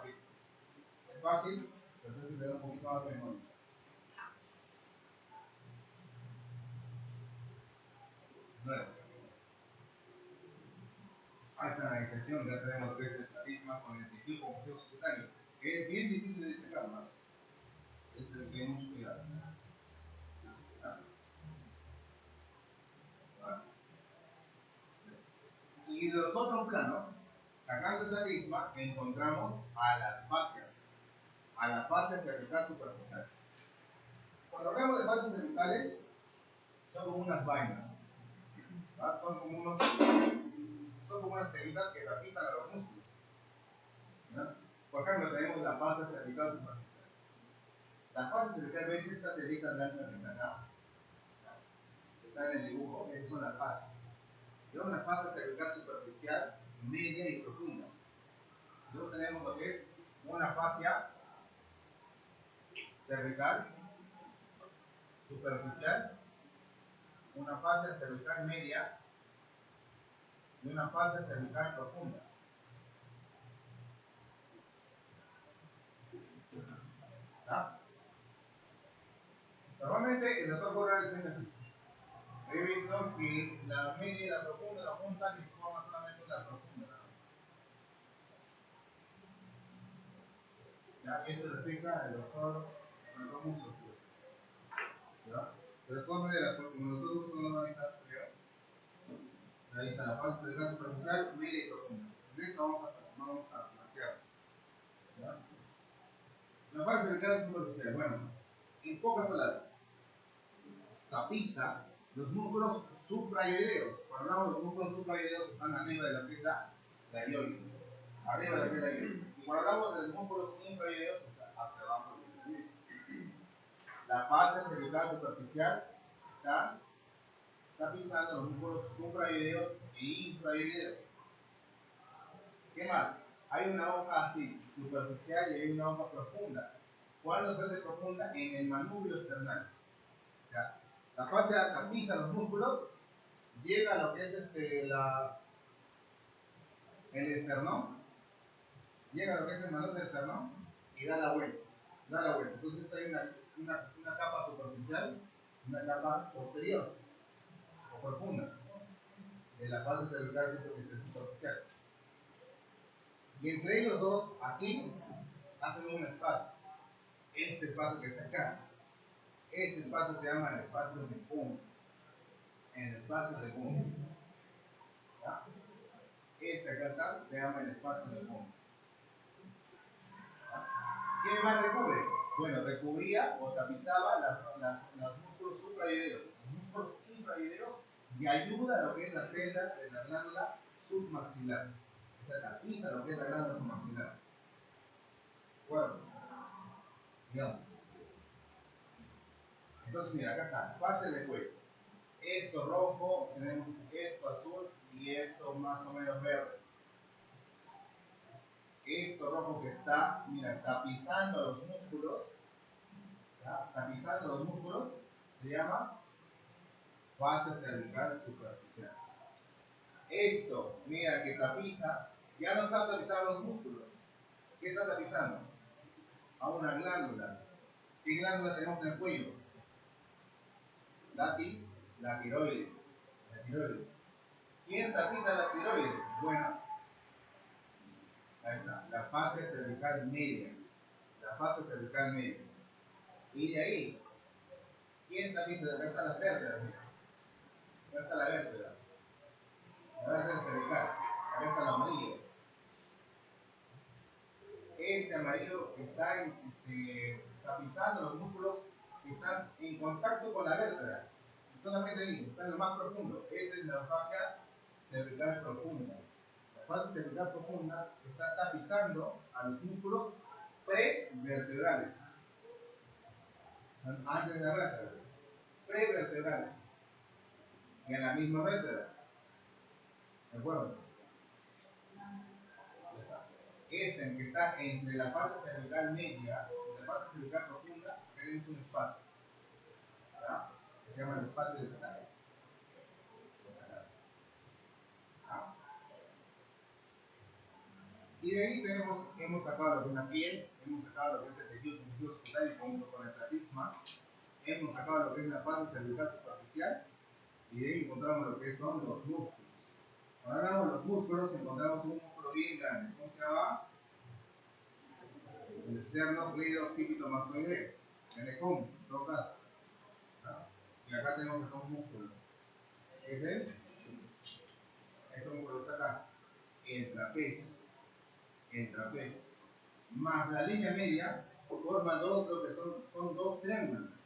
Es fácil, pero entonces te da un poquito más de memoria. Nuevo. Ahí está la excepción, ya tenemos que es el platisma con el tejido conjuntivo subcutáneo, que es bien difícil de dissecar, ¿no? Es el que hay mucho cuidado. Y de los otros planos, sacando el platisma, encontramos a las fascias, a la fascia cervical superficial. Cuando hablamos de fascias cervicales, son como unas vainas, ¿verdad? Son como unas telitas que tapizan a los músculos, ¿verdad? Por ejemplo, tenemos la fascia cervical superficial. La fascia cervical, ¿ves esta telita blanca que está acá? Está en el dibujo, es una fascia. Es una fascia cervical superficial, media y profunda. Luego tenemos lo que es una fascia cervical superficial, una fascia cervical media y una fascia cervical profunda. ¿Está? Normalmente el doctor Borra le enseña así. He visto que la media y la profunda la juntan y forman solamente la profunda. ¿Ya? Esto lo explica el doctor Musso. ¿Ya? De todas maneras, porque nosotros no lo vamos a estar, ahí está la fascia cervical superficial, media y profunda. En esta vamos a plantear. ¿Ya? La fascia cervical superficial, bueno, en pocas palabras, tapiza los músculos suprayoideos. Cuando hablamos de los músculos suprayoideos, están arriba de la cresta deltoides, arriba de la cresta deltoides. Y cuando hablamos de los músculos infrayoideos, hacia abajo. La fascia cervical superficial está tapizando los músculos suprayoideos e infrayoideos. ¿Qué más? Hay una hoja así, superficial, y hay una hoja profunda. ¿Cuándo se hace profunda? En el manubrio esternal. O sea, la fascia tapiza los músculos, llega a lo que es el esternón, llega a lo que es el manubrio esternón y da la vuelta. Da la vuelta. Entonces hay una capa superficial, una capa posterior o profunda de la fascia cervical superficial. Y entre ellos dos, aquí, hacen un espacio. Este espacio que está acá. Este espacio se llama el espacio de Pons. El espacio de Pons. ¿Ya? Este acá está, se llama el espacio de Pons. ¿Qué más recubre? Bueno, recubría o tapizaba los músculos suprayoideos. Los músculos infrayoideos y ayuda a lo que es la celda de la glándula submaxilar. O sea, tapiza lo que es la glándula submaxilar. Bueno, digamos. Entonces, mira, acá está, fase de cuello. Esto rojo, tenemos esto azul y esto más o menos verde. Esto rojo que está, mira, tapizando los músculos, ¿ya? Tapizando los músculos, se llama fascia cervical superficial. Esto, mira, que tapiza, ya no está tapizando los músculos. ¿Qué está tapizando? A una glándula. ¿Qué glándula tenemos en el cuello? La tiroides. La tiroides. ¿Quién tapiza la tiroides? Bueno, ahí está, la fascia cervical media. La fascia cervical media. Y de ahí, ¿quién tapiza? Acá están las vértebras, mira. Acá está la vértebra. La vértebra cervical. Acá está la amarillo. Ese amarillo está tapizando los músculos que están en contacto con la vértebra. Y solamente ahí, está en lo más profundo. Esa es la fascia cervical profunda. La fascia cervical profunda está tapizando a los músculos prevertebrales. Antes de la vértebra. Prevertebrales. y en la misma vértebra. ¿De acuerdo? Este que está entre la fase cervical media y la fase cervical profunda, acá tenemos un espacio, ¿verdad? Que se llama el espacio de Stiles. Y de ahí hemos sacado lo que es la piel, hemos sacado lo que es el tejido subcutáneo junto con el platisma, hemos sacado lo que es la fase cervical superficial y de ahí encontramos lo que son los músculos. Cuando hablamos de los músculos encontramos un músculo bien grande. ¿Cómo se llama? El esternocleidomastoideo, el ECOM, en todo caso. ¿No? Y acá tenemos el dos músculos. ¿Qué es él? Este músculo está acá. El trapecio. El trapecio. Más la línea media forman lo que son dos triángulos.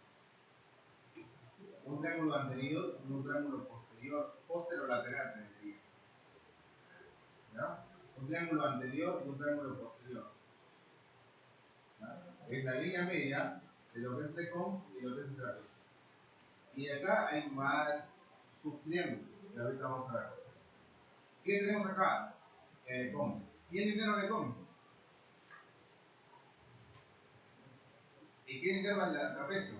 Un triángulo anterior y un triángulo posterior, posterolateral se decía. ¿Ya? Un triángulo anterior y un triángulo posterior. ¿Ya? Es la línea media de lo que es el ECOM y lo que es el trapecio. Y acá hay más subtriángulos, que ahorita vamos a ver. ¿Qué tenemos acá? El ECOM. ¿Quién integra el ECOM? ¿Y quién integra el trapecio?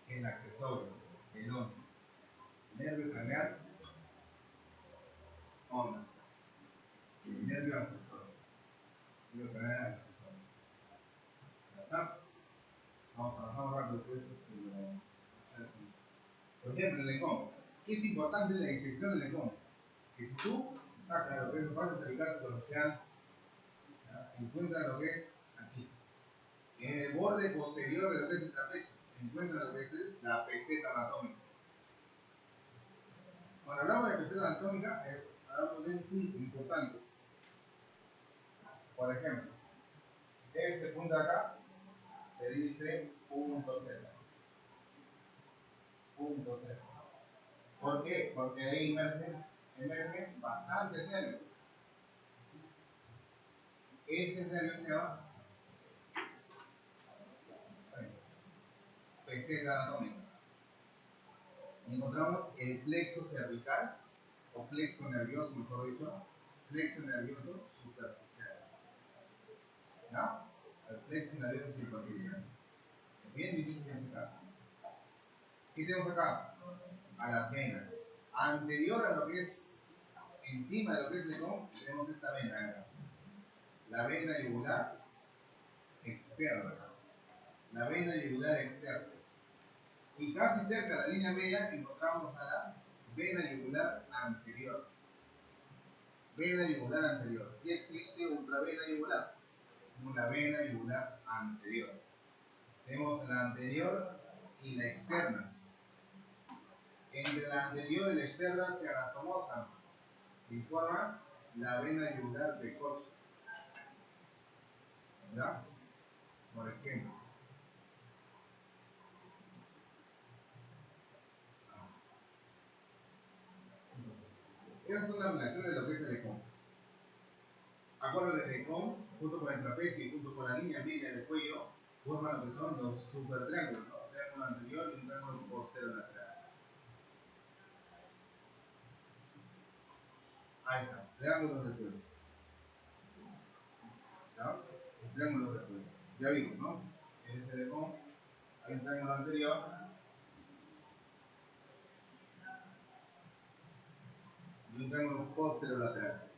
El accesorio, el ONS. Nervio craneal, ONS. El nervio accesorio. Nervio craneal accesorio. ¿Ya está? Vamos a bajar rápido pues, por ejemplo, el ECOM. ¿Qué es importante en la disección del ECOM? Que si tú sacas lo que es el fase cervical superficial, encuentra lo que es aquí. En el borde posterior de lo que es el trapecio, se encuentra lo que es la peseta anatómica. Cuando hablamos de peseta anatómica, hablamos de un punto importante. Por ejemplo, este punto de acá se dice punto Z. Punto Z. ¿Por qué? Porque ahí emergen bastantes nervios. Ese nervio se llama peseta anatómica. Encontramos el plexo cervical, o plexo nervioso, mejor dicho, plexo nervioso superficial. ¿No? El plexo nervioso superficial. Bien difícil de sacar. ¿Qué tenemos acá? A las venas. Anterior a lo que es, encima de lo que es el ECOM, tenemos esta vena acá. La vena yugular externa. La vena yugular externa. Y casi cerca de la línea media encontramos a la vena yugular anterior. Vena yugular anterior. Si existe otra vena yugular, una vena yugular anterior. Tenemos la anterior y la externa. Entre la anterior y la externa se anastomosan y forman la vena yugular de Koch. ¿Ya? Por ejemplo. Esas son las relaciones de lo que es el ECOM. Acuérdate del ECOM, junto con el trapecio y junto con la línea media del cuello, forman lo que son los supertriángulos, ¿no? Un triángulo anterior y un triángulo posterior lateral. Ahí está, triángulos del cuello. ¿Ya? Triángulos del cuello. Ya vimos, ¿no? En ese ECOM hay un triángulo anterior y un triángulo posterior lateral.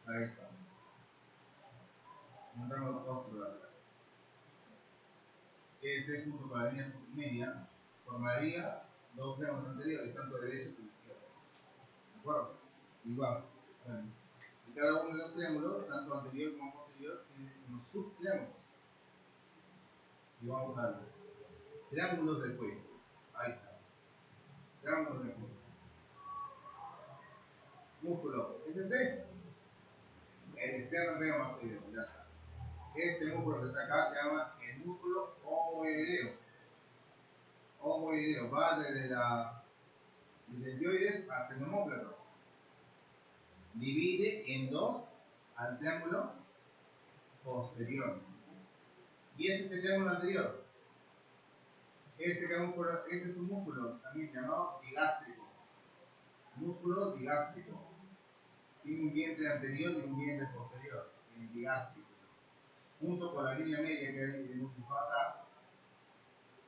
Ahí está. Un triángulo posterior lateral. Ese junto con la línea media formaría dos triángulos anteriores, tanto derecho como izquierdo. ¿De acuerdo? Igual. Bueno. Y cada uno de los triángulos, tanto anterior como posterior, tiene unos subtriángulos. Y vamos a ver. Triángulos del cuello. Ahí está. Triángulos del cuello. Músculo. ¿Es este? El esternocleidomastoideo. Ya está. Este músculo que está acá se llama el músculo omoideo. Omoideo. Va desde el dioides hasta el omóplato. Divide en dos al triángulo posterior. Y este es el triángulo anterior. Este es un músculo también llamado digástrico. Músculo digástrico. Tiene un vientre anterior y un vientre posterior. El digástrico. Junto con la línea media que hemos dibujado acá.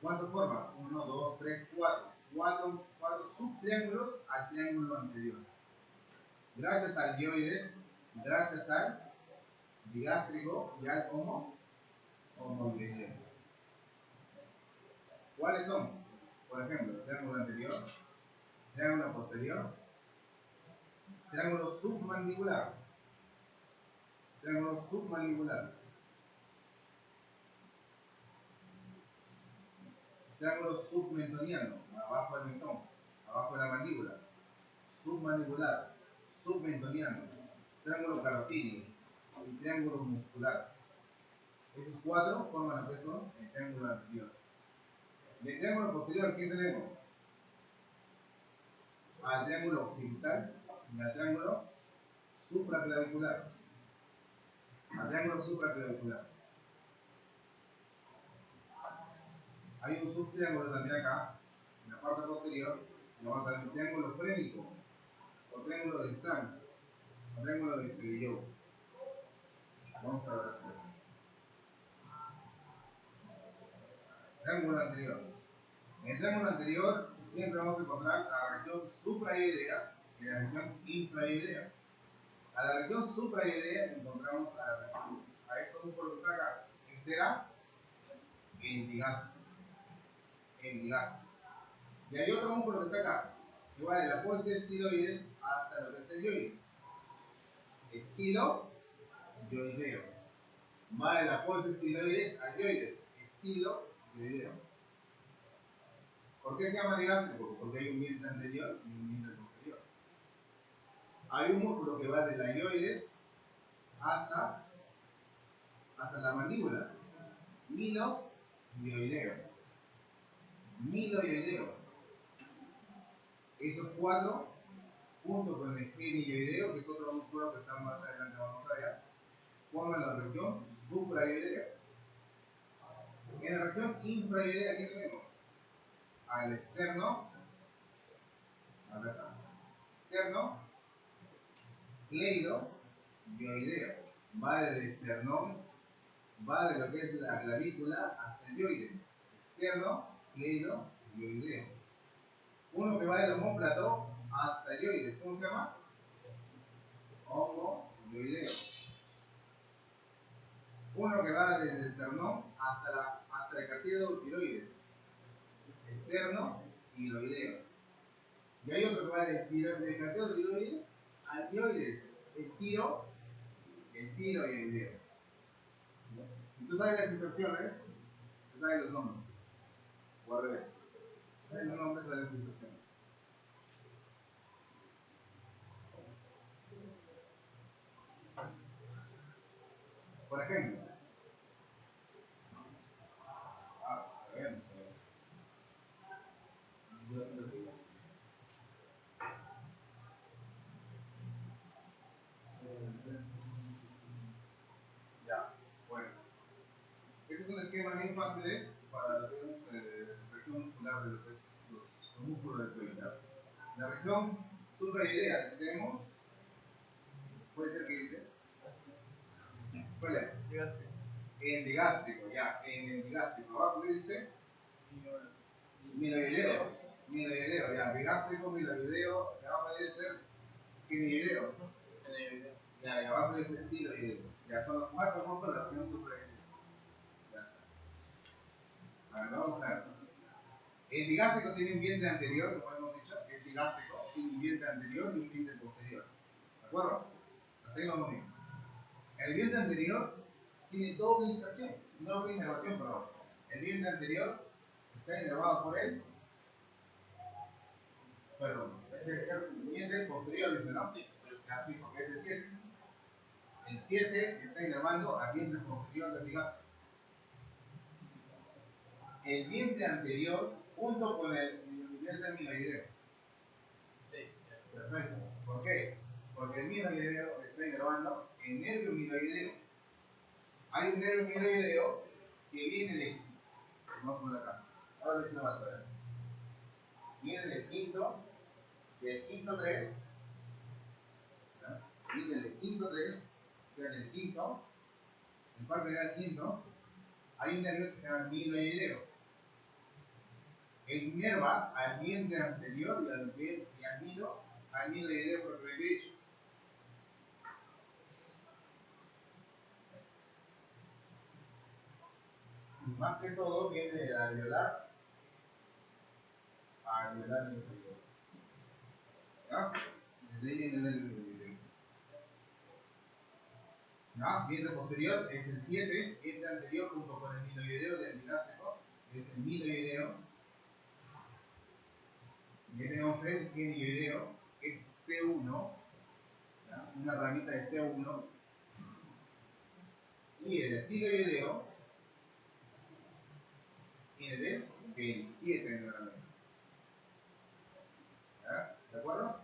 ¿Cuánto forma? 1, 2, 3, 4. Cuatro subtriángulos al triángulo anterior. Gracias al dioides, gracias al digástrico y al homoideo. ¿Cuáles son? Por ejemplo, triángulo anterior, triángulo posterior, triángulo submandibular, triángulo submandibular, triángulo submentoniano, abajo del mentón, abajo de la mandíbula, submandibular, submentoniano, triángulo carotídeo y triángulo muscular. Esos cuatro forman lo que son el triángulo anterior. Del triángulo posterior, ¿qué tenemos? Al triángulo occipital y al triángulo supraclavicular. Al triángulo supraclavicular. Hay un subtriángulo también acá, en la parte posterior, llamado también triángulo frénico, o triángulo de Sam, o triángulo de Sevilló. Vamos a ver esto. Triángulo anterior. En el triángulo anterior siempre vamos a encontrar a la región supraidea y la región infraidea. A la región supraidea encontramos a estos músculos que están acá. Este era el digástrico. El digástrico. Y hay otro músculo que está acá, que va de la apófisis estiloides hasta lo que es el dioides. Estilo-dioideo. Va de la apófisis estiloides al dioides. Estilo-dioideo. ¿Por qué se llama digástrico? Porque hay un vientre anterior y un vientre posterior. Hay un músculo que va de la dioides hasta la mandíbula. Milo-dioideo. Milo-dioideo. Esos cuatro, junto con el espinilloideo, que es otro músculo que está más adelante, vamos a ver, forman la región supraidea. En la región infraidea, ¿qué tenemos? Al externo, cleido, dioideo. Va del esternón, va de lo que es la clavícula hasta el dioide. Externo, cleido, dioideo. Uno que va del omóplato hasta el dioide, ¿cómo se llama? Homoideo. Uno que va desde el esternón hasta el cartílago tiroides. Externo, tiroideo. Y hay otro que va del cartílago tiroides al tiroides. El tiroideo. Y tú sabes las instrucciones, tú sabes los nombres. O al revés. ¿Sabes los nombres de las instrucciones? Por ejemplo, ya, bueno. Este es un esquema bien fácil para lo que es región muscular de lo que es los músculos del cuello. La región supraidea que tenemos, puede ser que dice, ¿cuál es? En digástrico, ya, en el digástrico. Abajo que dice, miloideo, ya, digástrico, miloideo, y abajo debe ser genioideo. Ya, y abajo dice estiloideo. Ya, son los cuatro puntos de la región supraidea. Ya está. A ver, vamos a ver. El digástrico tiene un vientre anterior, como hemos dicho, el digástrico tiene un vientre anterior y un vientre posterior. ¿De acuerdo? Hasta ahí vamos bien. El vientre anterior tiene doble inervación, perdón. El vientre anterior está inervado por él. Perdón, debe ser el vientre posterior, dice, ¿no? Así, porque es el 7. El 7 está inervando al vientre posterior del digástrico. El vientre anterior, junto con el miloideo. Sí. Perfecto. ¿Por qué? Porque el miloideo está inervando el nervio miloideo. Hay un nervio miloideo que que viene de, vamos a poner acá, ahora lo he hecho más para viene del quinto 3, ¿ya? Viene del quinto 3, o sea, del quinto, el cual viene al quinto, hay un nervio que se llama miloideo. Él inerva al miembro anterior y al miloideo propiamente dicho. Y más que todo viene de alveolar a alveolar inferior. ¿Ya? Desde ahí viene el miloideo. ¿Ya? Vientre posterior es el 7, vientre anterior junto con el miloideo del digástrico, es el miloideo. Y tenemos el genioideo, que es C1, ¿ya? Una ramita de C1. Y el estiloideo viene del 27 nuevamente. ¿Ya? ¿De acuerdo?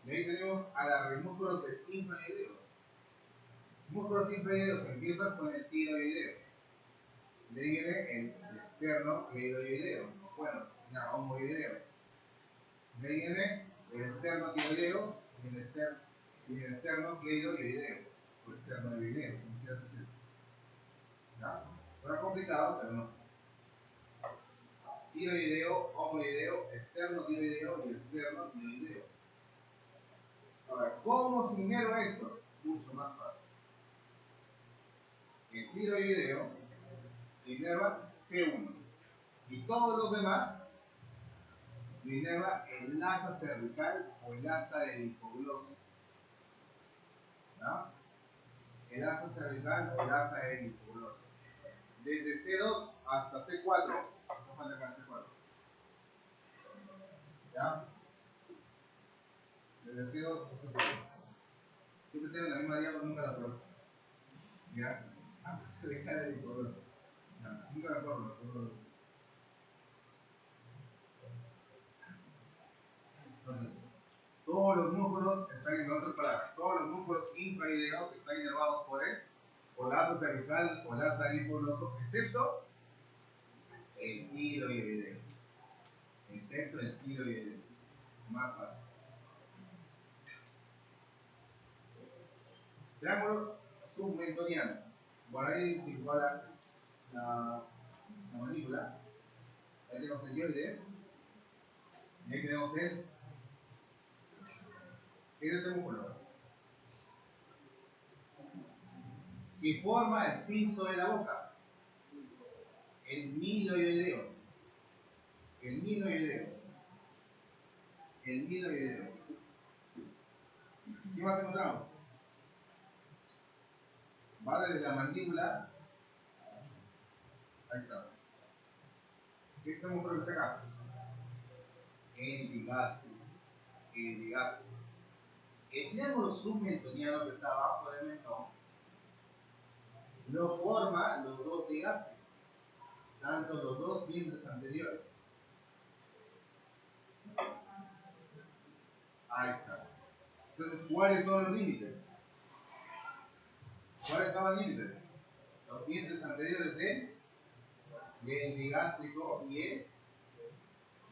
Y ahí tenemos a los músculos del infoideo. Músculos infoideos empiezan con el tiroideo. De ahí viene el externo cleidoideo. Bueno, ya, homoideo. De ahí viene el externo tiroideo y el externo cleidoideo. O externo tiroideo. ¿Ya? Suena complicado, pero no. Tiroideo, homoideo, externo tiroideo y externo tiroideo. Ahora, ¿cómo se inerva esto? Mucho más fácil. El tiroideo inerva C1 y todos los demás lo inerva el asa cervical o el asa del hipogloso. ¿No? El asa cervical o el asa del hipogloso. Desde C2 hasta C4. No falta acá C4. ¿Ya? Desde C2 hasta C4. Siempre tengo la misma diagonal, nunca la pruebo. ¿Ya? Asa cervical del hipogloso. ¿Ya? Nunca me acuerdo. Entonces, todos los músculos están en otras palabras. Todos los músculos infraideos están inervados por la asa cervical o la asa del hipogloso, excepto el tiroideo. Excepto el tiroideo. Más fácil. Triángulo submentoniano. Por ahí igual la mandíbula. Ahí tenemos el dioides. Y ahí tenemos este músculo que forma el pinzo de la boca. El miloideo. El miloideo. El miloideo. ¿Qué más encontramos? Va desde la mandíbula. Ahí está. ¿Qué estamos por acá? El digástrico. El digástrico. El triángulo submentoniano que está abajo del mentón lo forma los dos digástricos, tanto los dos dientes anteriores. Ahí está. Entonces, ¿cuáles son los límites? ¿Cuáles son los límites? Los dientes anteriores del digástrico y el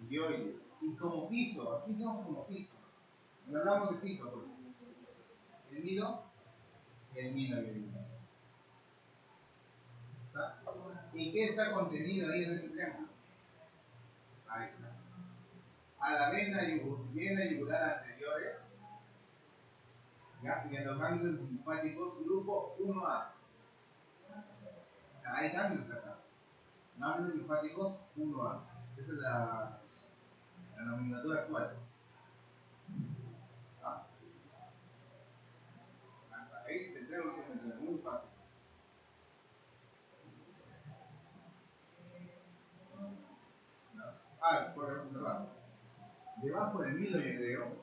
dioides. Y como piso, aquí tenemos como piso. No hablamos de piso, pues. El milo y el milo y el milo. ¿Está? ¿Y qué está contenido ahí en este triángulo? Ahí está. A la vena yugular anteriores, ¿ya? Y en los ganglios linfáticos, grupo 1A. Hay ganglios acá. Ganglios linfáticos 1A. Esa es la nomenclatura actual. ¿Ah? Ahí se entrega muy fácil. ¿No? Por ejemplo, debajo del miloideo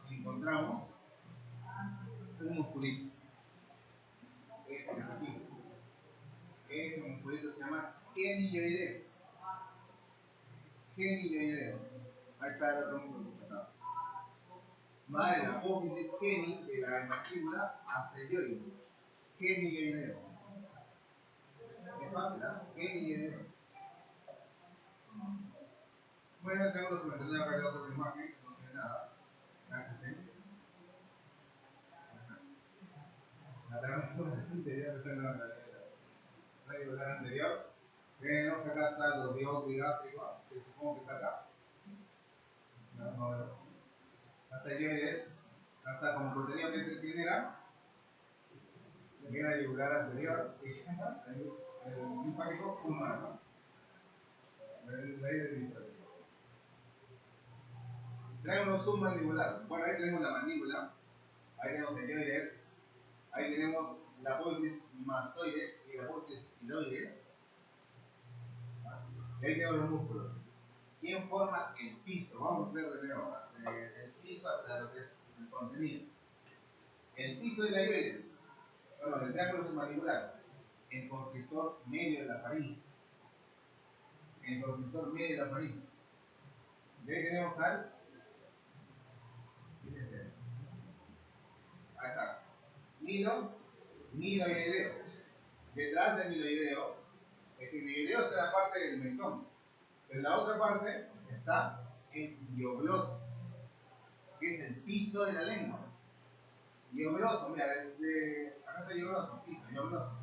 encontramos un musculito. Ese musculito se llama genioideo. Genioideo. Ahí está el otro músculo. Va de la apófisis geni de la mandíbula hasta el dioides. Genioideo. fácil, ¿ah? N. Bueno, tengo los comentarios acá de otra imagen, no sé nada. Gracias, ¿eh? La tabla anterior está en la diagonal anterior. Tenemos acá están los digástricos, que supongo que está acá. No. Hasta es, hasta como contenido que tiene era, viene yugular anterior, y el linfático humano. Tenemos submandibular. Bueno, ahí tenemos la mandíbula, ahí tenemos el yoides, ahí tenemos la apófisis mastoides y la apófisis piloides. Y ahí tenemos los músculos. ¿Quién forma el piso? Vamos a hacer de nuevo el piso hacia lo que es el contenido. El piso de la yoides, bueno, del triángulo submandibular, el constrictor medio de la faringe. El constrictor medio de la faringe. Y ahí tenemos al. Ahí está. Midoideo. Detrás del midoideo, el midoideo está en la parte del mentón. Pero la otra parte está el diogloso, que es el piso de la lengua. Diogloso, mira, acá está diogloso, piso, diogloso.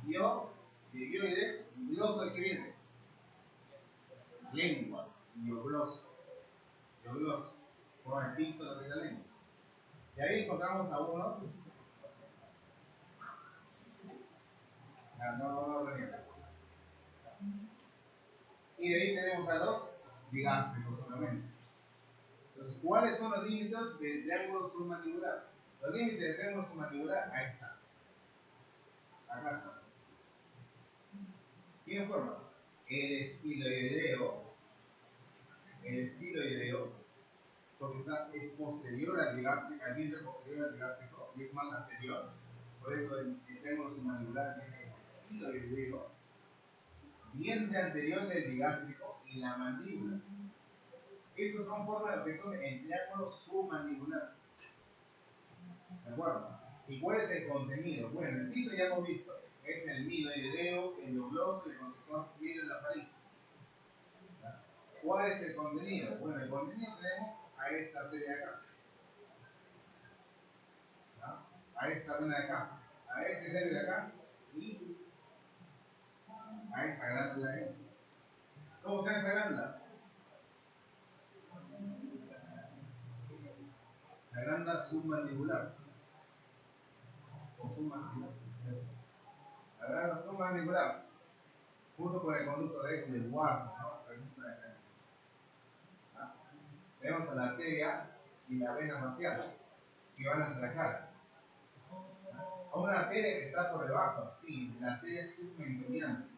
Dio, de dioides, gloso, ¿de qué viene? Lengua, diogloso. Diogloso, forma el piso de lo que es la lengua. Y ahí encontramos a unos. No, y de ahí tenemos a los digástricos solamente. Entonces, ¿cuáles son los límites del triángulo submandibular? Los límites del triángulo submandibular, ahí está. Acá está. ¿Quién forma? El estiloideo, porque es posterior al digástrico, al vientre posterior al digástrico, y es más anterior. Por eso el triángulo submandibular tiene el estiloideo, vientre anterior del digástrico y la mandíbula. Esos son formas de lo que son el triángulo submandibular. ¿De acuerdo? ¿Y cuál es el contenido? Bueno, el piso ya hemos visto. Es el midoideo, el diogloso y el constrictor medio de la faringe. ¿Cuál es el contenido? Bueno, el contenido tenemos a esta arteria de acá. A esta vena de acá. A este nervio de acá. Y a esta glándula de ahí. ¿Cómo se llama esa glándula? La glándula submandibular. O submaxilar. La glándula submandibular. Junto con el conducto de Ward, ¿no? Tenemos a la arteria y la vena facial que van hacia la cara. A una arteria que está por debajo, sí, la arteria submentoriana.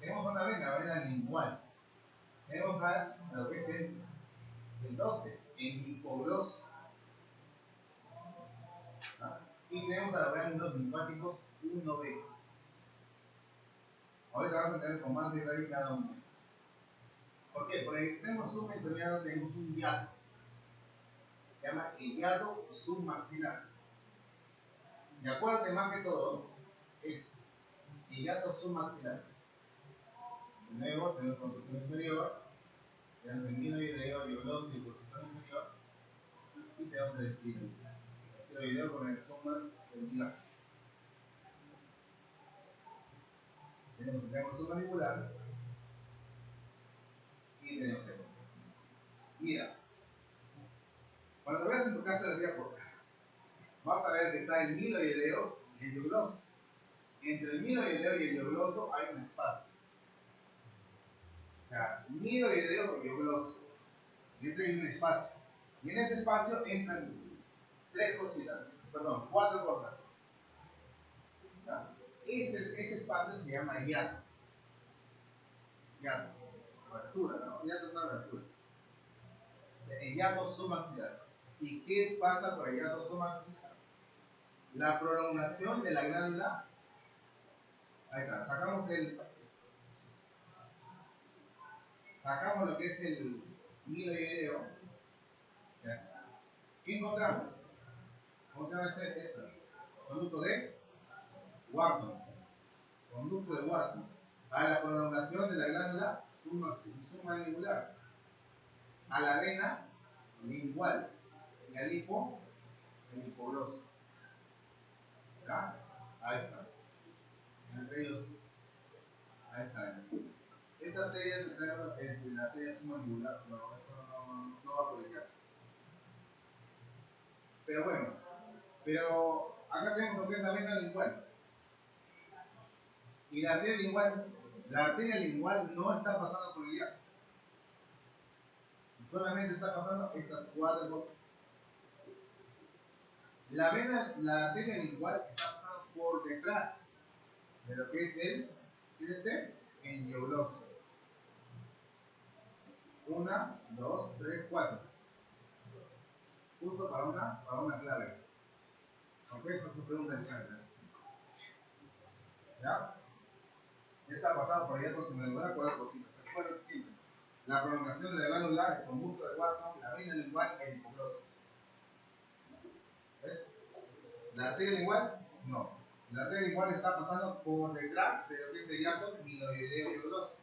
Tenemos una vena, la vena lingual. Tenemos a lo que es el 12, el hipogloso. Y tenemos a los ganglios linfáticos 1B. Ahorita vamos a tener con más detalle cada uno. ¿Por qué? Porque tenemos submentoriano, tenemos un hiato. Se llama el hiato submaxilar. Y acuérdate más que todo, es el hiato submaxilar. Luego tenemos construcción inferior, tenemos el midoideo, diogloso y construcción inferior, y tenemos el estiloideo. El estiloideo con el sumar ventilado. Tenemos el triángulo submandibular y tenemos el. Mira, cuando lo veas en tu casa de día por vas a ver que está el midoideo y el diogloso. Entre el midoideo y el diogloso hay un espacio. O sea, midoideo y diogloso. Y entre hay un espacio. Y en ese espacio entran cuatro cosas. Ese espacio se llama hiato. Hiato. Abertura, ¿no? Hiato es una abertura. El hiato submaxilar. ¿Y qué pasa por el hiato submaxilar? La prolongación de la glándula. Ahí está. Sacamos lo que es el midoideo. ¿Qué encontramos? ¿Cómo se llama esto? Conducto de Wharton. conducto de Wharton, a la prolongación de la glándula submandibular, a la vena lingual y al hipo, el hipogloso. ¿Ya? Ahí está. Entre ellos, ahí está. Esta arteria es la arteria submandibular, no, eso no va a publicar. Pero bueno, acá tenemos lo que es la vena lingual. Y la arteria lingual no está pasando por el iliaco. Solamente está pasando estas cuatro cosas. La arteria lingual está pasando por detrás de lo que es el endiogloso. 1, 2, 3, 4. Justo para una clave. ¿Ok? Esto es pregunta interesante. ¿Ya? Está pasado por hiato submandibular, cuatro cositas. Recuerden siempre. La prolongación de la glándula, el conducto de Wharton, la vena lingual, el hipogloso. ¿Ves? La arteria lingual, no. La arteria lingual está pasando por detrás de lo que es el hiato glenoideo hipogloso.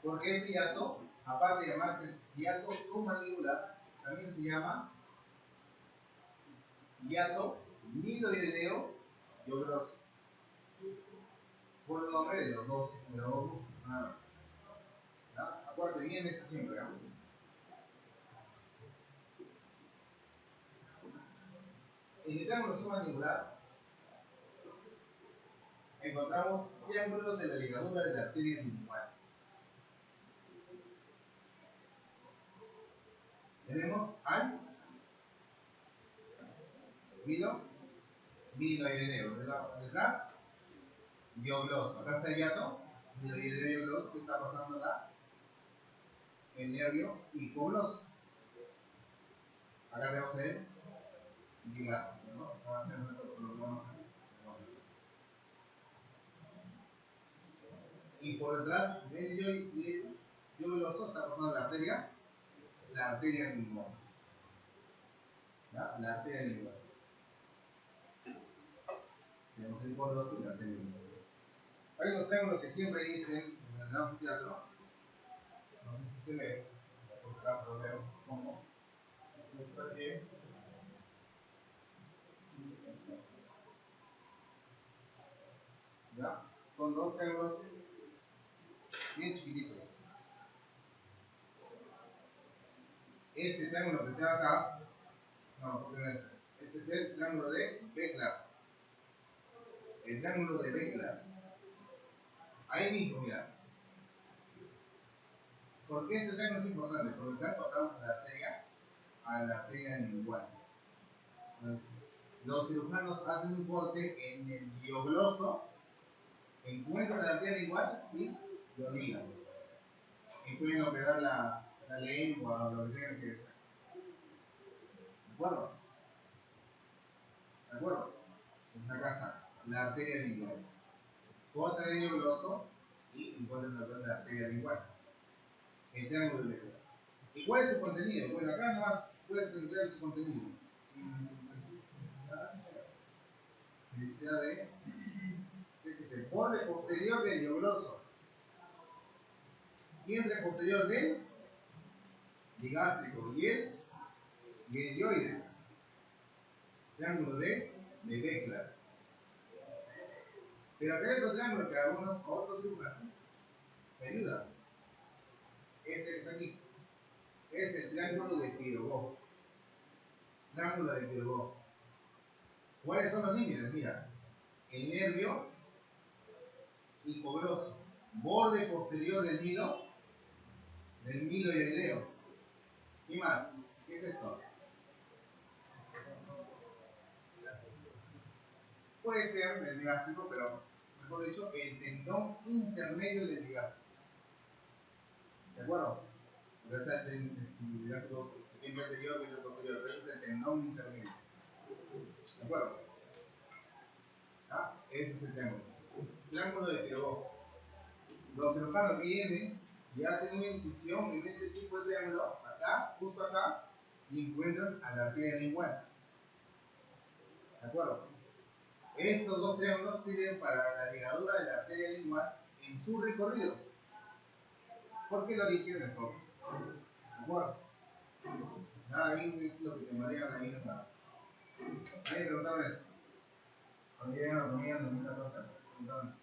Porque este hiato, aparte de llamarse hiato submandibular, también se llama hiato midoideo hipogloso. Por el nombre de los dos músculos, nada más. ¿Ya? Acuérdate bien eso siempre, ¿no? En el triángulo submandibular encontramos triángulos de la ligadura de la arteria lingual. Tenemos al midoideo. Detrás, diogloso. Acá está el hiato, midoideo diogloso, que está pasando el nervio hipogloso. Acá tenemos el digástrico, ¿no? Y por detrás del diogloso está pasando la arteria lingual. ¿Ya? La arteria lingual. Tenemos el hipogloso y la arteria lingual. Hay unos triángulos que siempre dicen en el anfiteatro, no sé si se ve, porque acá lo veo como está aquí. ¿Ya? Son dos triángulos bien chiquititos. Este triángulo que está acá, no, porque no es este es el triángulo de Beckler. El triángulo de Beckler. Ahí mismo, mira. ¿Por qué este triángulo es importante? Porque acá tocamos a la arteria lingual. Entonces, los cirujanos hacen un corte en el diogloso, encuentran la arteria lingual y lo ligan. Y pueden operar la lengua o lo que tengan que hacer. ¿De acuerdo? ¿De acuerdo? Entonces acá está, la arteria lingual. Corta de diogloso y encuentran la arteria lingual. El triángulo de Beckler. ¿Y cuál es su contenido? Bueno, acá nomás puedes entender su contenido. Necesidad de borde posterior del diogloso. Vientre posterior del digástrico y el dioides. Triángulo de Beckler. Pero acá hay otro triángulo que algunos otros cirujanos se ayudan. Este que está aquí es el triángulo de Pirogó. Triángulo de Pirogó. ¿Cuáles son los límites? Mira, el nervio hipogloso, borde posterior del midoideo. ¿Y más? ¿Qué es esto? Puede ser del digástrico, pero mejor dicho, el tendón intermedio del digástrico. ¿De acuerdo? Porque está el digástrico anterior y el posterior, pero ese es el tendón intermedio. ¿De acuerdo? ¿Ah? Ese es el triángulo. Triángulo de Pirogó. Los cirujanos vienen y hacen una incisión en este tipo de triángulo, acá, justo acá, y encuentran a la arteria lingual. ¿De acuerdo? Estos dos triángulos sirven para la ligadura de la arteria lingual en su recorrido, porque el origen es otro. ¿De acuerdo? Nada, ahí es lo que te marean ahí en la... Ahí me preguntaron eso. Cuando llegan a la comida en 2014, preguntaron eso.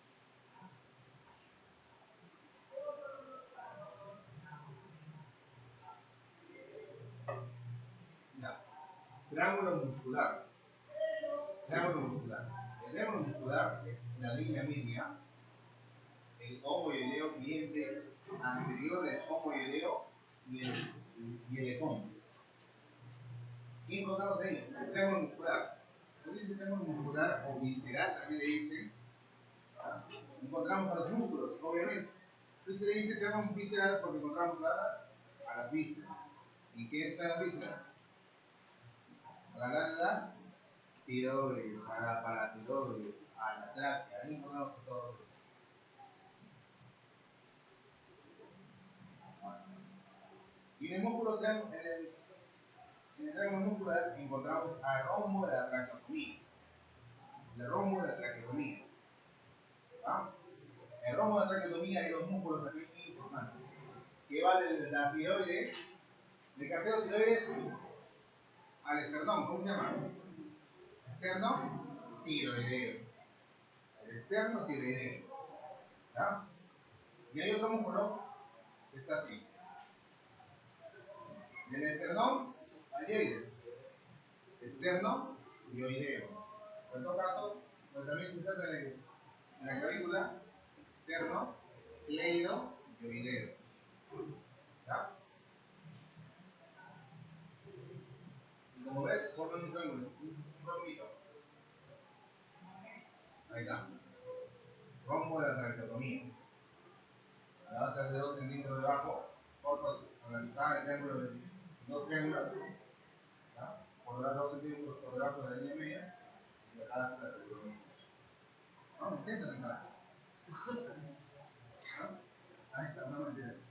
Ya. Triángulo muscular. Triángulo muscular. El triángulo muscular es la línea media, el homoiodeo cliente anterior del homoiodeo y el ecón. ¿Qué encontramos ahí? El triángulo muscular. Entonces, el triángulo muscular o visceral también le dicen. Encontramos a los músculos, obviamente. Entonces se le dice triángulo visceral porque encontramos a las vísceras. ¿Y qué están las vísceras? A la glándula tiroides, a la paratiroides, a la tráquea. Ahí encontramos a todos. Y en el músculo triángulo, en el triángulo muscular encontramos al rombo de la traqueotomía. El rombo de la traqueotomía. ¿Ah? El rombo de la traqueotomía y los músculos aquí es muy importante. Que va de la tiroides, del cartero tiroides al esternón. ¿Cómo se llama? Externo tiroideo. El externo tiroideo. ¿Ya? Y hay otro músculo que está así. Del esternón al dioides. Externo dioideo. En todo caso, pues también se trata de la clavícula externo, cleido, dioideo. ¿Ya? Y como ves, forman un triángulo, un rombito. Ahí está. Rombo de la traqueotomía. La base de 2 centímetros debajo, cortos a la mitad del triángulo de 2 triángulos. ¿Ya? Por 2 centímetros por debajo de la línea media y acá hace la traqueotomía. No, intenten acá. Ahí está, no me entiendes.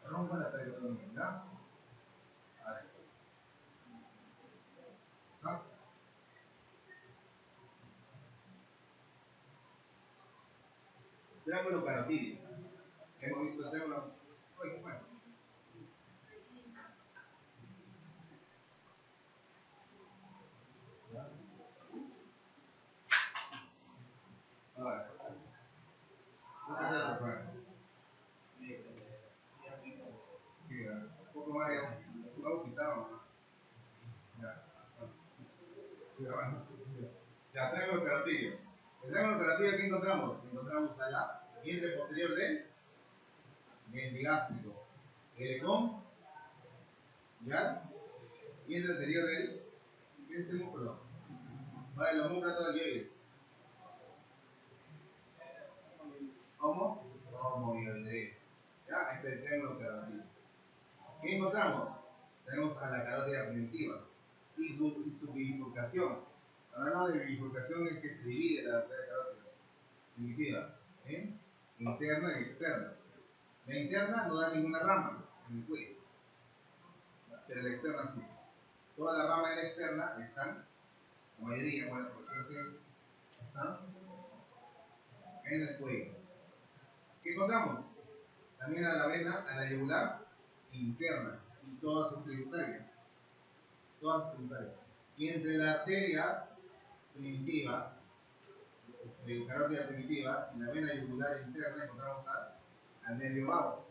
Rompa la traqueotomía, ¿ya? Ahí. ¿No? Triángulo carotídeo. Hemos visto el triángulo. Oye, bueno. Ahora, ¿qué te da recuerdo? Sí, un poco más de bautizado, ¿no? Ya. Ya, triángulo carotídeo. El triángulo carotídeo, ¿qué encontramos? Encontramos a la vientre posterior del digástrico. El ecón, ¿ya? Vientre anterior del este músculo. Va de los músculos dioides. Homoiodeo. ¿Ya? Este es el triángulo carotídeo. ¿Qué encontramos? Tenemos a la carótida primitiva y su bifurcación. Hablando de bifurcación es que se divide la arteria carótida primitiva en interna y externa. La interna no da ninguna rama en el cuello, pero la externa sí. Toda la rama de la externa están, la mayoría, bueno, por ejemplo, están en el cuello. ¿Qué encontramos? También a la vena, a la yugular interna y todas sus tributarias. Todas sus tributarias. Y entre la arteria primitiva, carótida primitiva, y la vena yugular interna encontramos al nervio vago.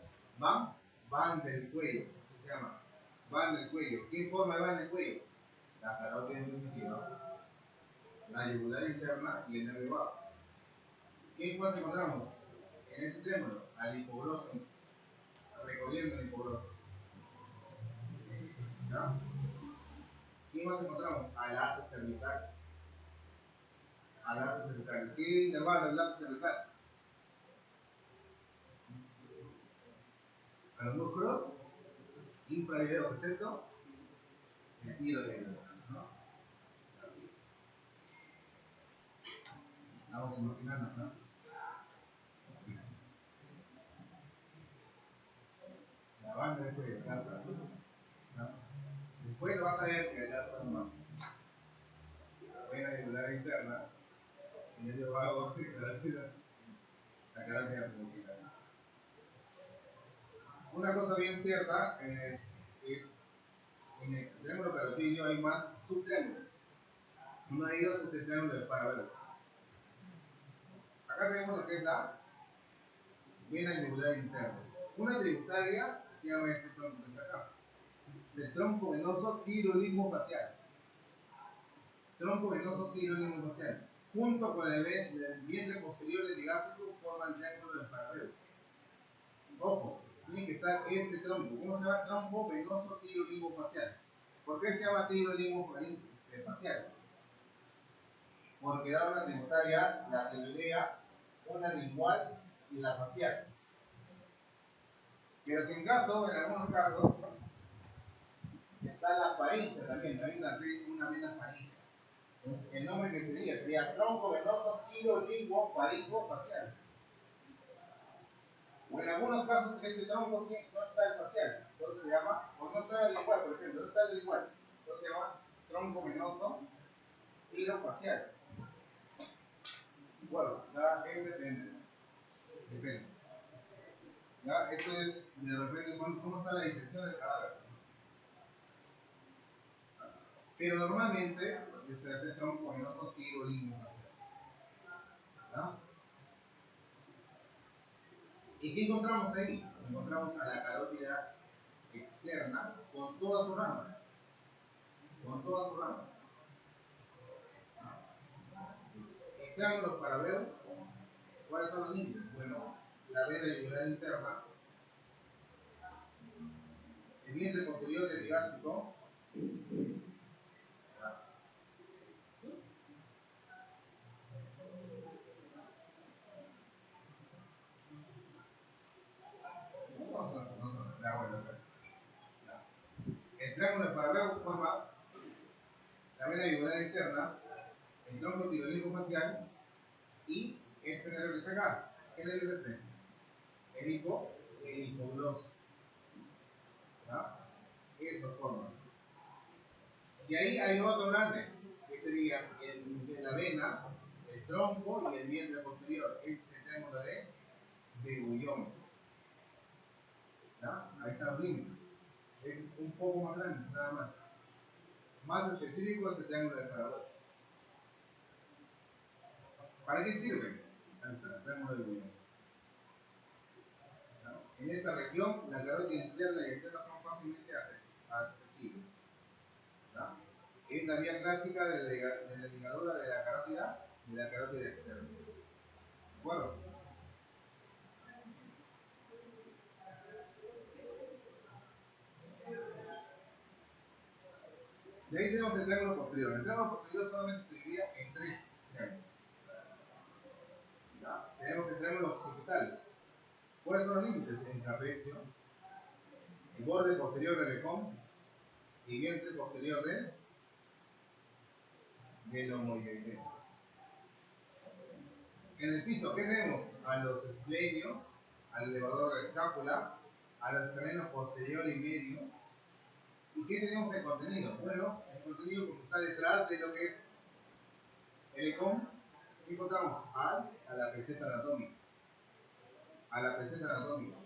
Van del cuello, así se llama. Van del cuello. ¿Qué forma van del cuello? La carótida primitiva, la yugular interna y el nervio vago. ¿Qué más encontramos? En ese triángulo, al hipogloso, recorriendo el hipogloso. ¿Ya? ¿Qué más encontramos? Al asa cervical. Al asa cervical. ¿Qué intervalo el asa cervical? A los músculos infraideos, excepto el tiroides, ¿no? Estamos imaginando, ¿no? La banda de cuello, ¿no? Después lo vas a ver que ya está más. medio vago, la carácter pública. Una cosa bien cierta es en el triángulo carotídeo hay más subtriángulos. Uno de ellos es el triángulo de paralelo. Acá tenemos lo que es la vena yugular interna. Una tributaria se llama este tronco que está acá. El tronco venoso tiroidismo facial. Tronco venoso tiroidismo facial. Junto con el vientre posterior del digástrico forma el triángulo del paralelo. Ojo, tiene que estar este tronco. ¿Cómo se llama? Tronco venoso tiroidismo facial. ¿Por qué se llama tiroidismo facial? Porque da una tributaria, la tiroidea, una lingual y la facial. Pero si en algunos casos, está la faringe también, hay una vena faringe. Entonces, el nombre que sería tronco venoso tiroidismo facial. O en algunos casos ese tronco sí no está el facial, entonces se llama, o no está el lingual, por ejemplo, no está el lingual, entonces se llama tronco venoso tirofacial. Bueno, ya es depende. Ya, esto es de repente cómo está la disección del cadáver. Pero normalmente se hace tronco venoso tirofacial. ¿Ya? ¿Y qué encontramos ahí? Encontramos a la carótida externa con todas sus ramas. Con todas sus ramas. El triángulo paralelo, ¿cuáles son los límites? Bueno, la vena yugular interna, el vientre posterior del digástrico, el triángulo paralelo forma la vena yugular interna, el tronco tiroidismo facial y este nervio que está acá. ¿Qué nervio es este? El hipogloso. ¿Ya? Eso forma. Y ahí hay otro grande, que sería la vena, el tronco y el vientre posterior. Este es el triángulo de Bouillon. ¿Ya? Ahí está el límite. Este es un poco más grande, nada más. Más específico es el triángulo de Faraday. ¿Para qué sirve? Ahí está, el triángulo de Bouillon. ¿Ya? En esta región, la carótida interna y externa son fácilmente accesibles. ¿Ya? Es la vía clásica de la ligadura de la carótida externa. ¿De acuerdo? De ahí tenemos el triángulo posterior. El triángulo posterior solamente se divide en tres triángulos. ¿Ya? Tenemos el triángulo occipital. ¿Cuáles son los límites? El trapecio, el borde posterior del ecón y vientre posterior del homoideídeo. En el piso, ¿qué tenemos? A los esplenios, al elevador de la escápula, a los escalenos posterior y medio. ¿Y qué tenemos en contenido? Bueno, el contenido como está detrás de lo que es el ecón, ¿qué encontramos? A la peseta anatómica. A la peseta anatómica.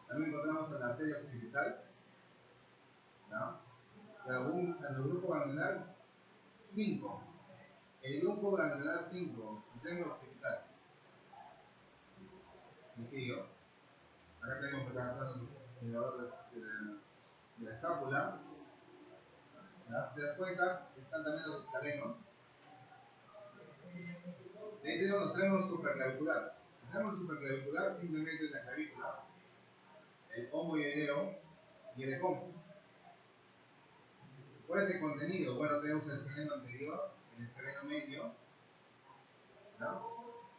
También encontramos a la arteria occipital, ¿no? El grupo ganglionar 5. El grupo ganglionar 5, el triángulo occipital. Sencillo. Acá tenemos que trabajar el elevador de la escápula. ¿Ya? ¿Te das cuenta? Están también los escalenos. De ahí tenemos los triángulos supraclavicular. El triángulo supraclavicular simplemente es la clavícula, el homoideeo y el ecón. ¿Cuál es el contenido? Bueno, tenemos el escaleno anterior, el escaleno medio, ¿no?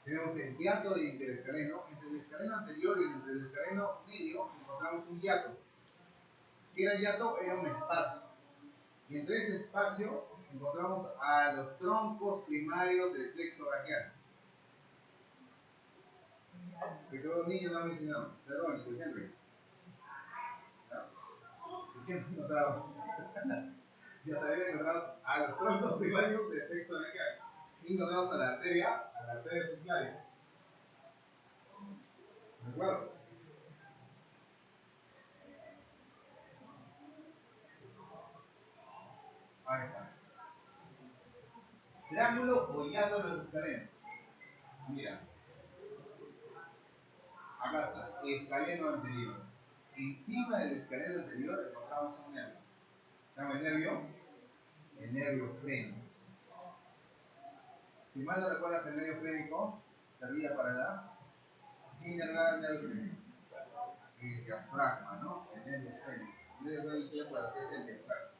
Tenemos el hiato de interescaleno. Entre el escaleno anterior y entre el escaleno medio encontramos un hiato. ¿Qué era el hiato? Era un espacio. Y entre ese espacio encontramos a los troncos primarios del plexo braquial. Que todos los niños lo han mencionado. Perdón, Henry. ¿Qué encontramos? Ya también encontramos a los troncos primarios del plexo braquial. Y nos vamos a la arteria subclavia. ¿De acuerdo? Ahí está. Triángulo o hiato de los escalenos. Mira, acá está, escaleno anterior. Encima del escaleno anterior encontramos un nervio. ¿Se llama el nervio? El nervio frénico. Si mal no recuerdas, el nervio frénico servía para la inervar nervio frénico. El diafragma, ¿no? El nervio frénico. El nervio frénico para qué es el diafragma.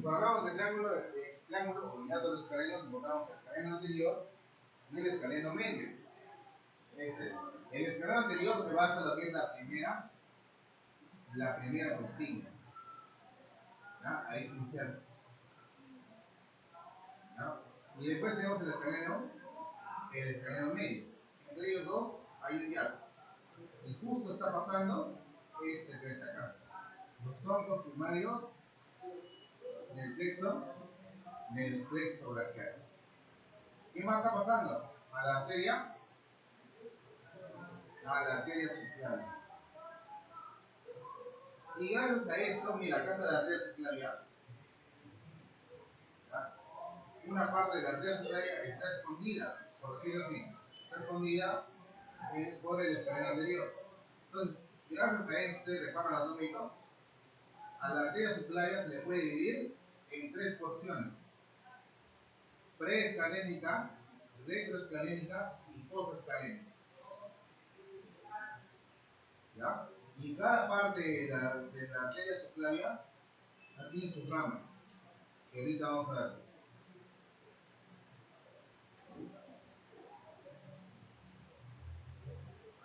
Cuando hablamos de triángulo o hiato de los escalenos, encontramos el escaleno anterior y el escaleno medio. El escaleno anterior se basa en lo que es la primera costilla. Ahí se inserta. Y después tenemos el escaleno medio. Entre ellos dos hay un hiato. Y justo está pasando este que está acá. Los troncos primarios del plexo braquial. ¿Qué más está pasando? A la arteria subclavia. Y gracias a esto, mira, acá está la arteria subclavia. Una parte de la arteria subclavia está escondida, por decirlo así. Está escondida por el escaleno anterior. Entonces, gracias a este reparo anatómico, a la arteria subclavia se le puede dividir en tres porciones: preescalénica, retroescalénica y posescalénica. ¿Ya? Y cada parte de la arteria subclavia tiene sus ramas, que ahorita vamos a ver.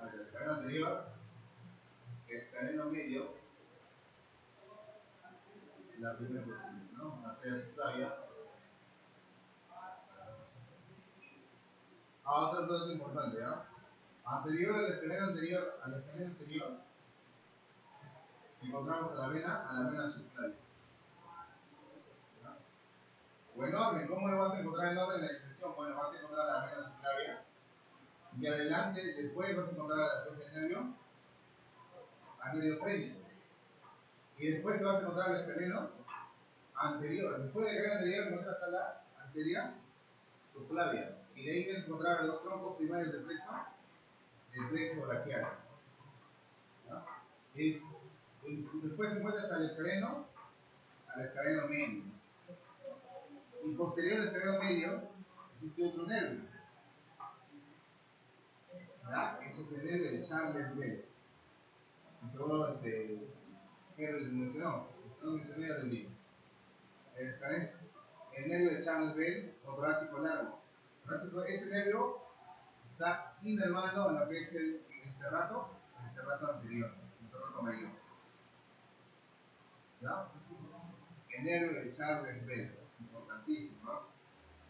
El escaleno anterior, el escaleno medio, la primera porción, ¿no? La arteria subclavia. Otra cosa importante, ¿no? Anterior al escaleno anterior, encontramos a la vena subclavia. O en orden, ¿cómo lo vas a encontrar en orden en la extensión? Bueno, vas a encontrar la vena subclavia. Y adelante, después vas a encontrar el nervio frénico. Y después se vas a encontrar el escaleno anterior. Después del escaleno anterior encuentras a la arteria subclavia. Y de ahí tienes que encontrar los troncos primarios del plexo braquial. ¿No? Después encuentras al escaleno medio. Y posterior al escaleno medio existe otro nervio. ¿Ya? Ese es el nervio de Charles Bell. Y seguro Henry mencionó, no mencioné ya del libro. El nervio de Charles Bell o torácico largo. Ese nervio está inervando a lo que es el serrato anterior, el serrato mayor. ¿Ya? El nervio de Charles Bell, importantísimo, ¿no?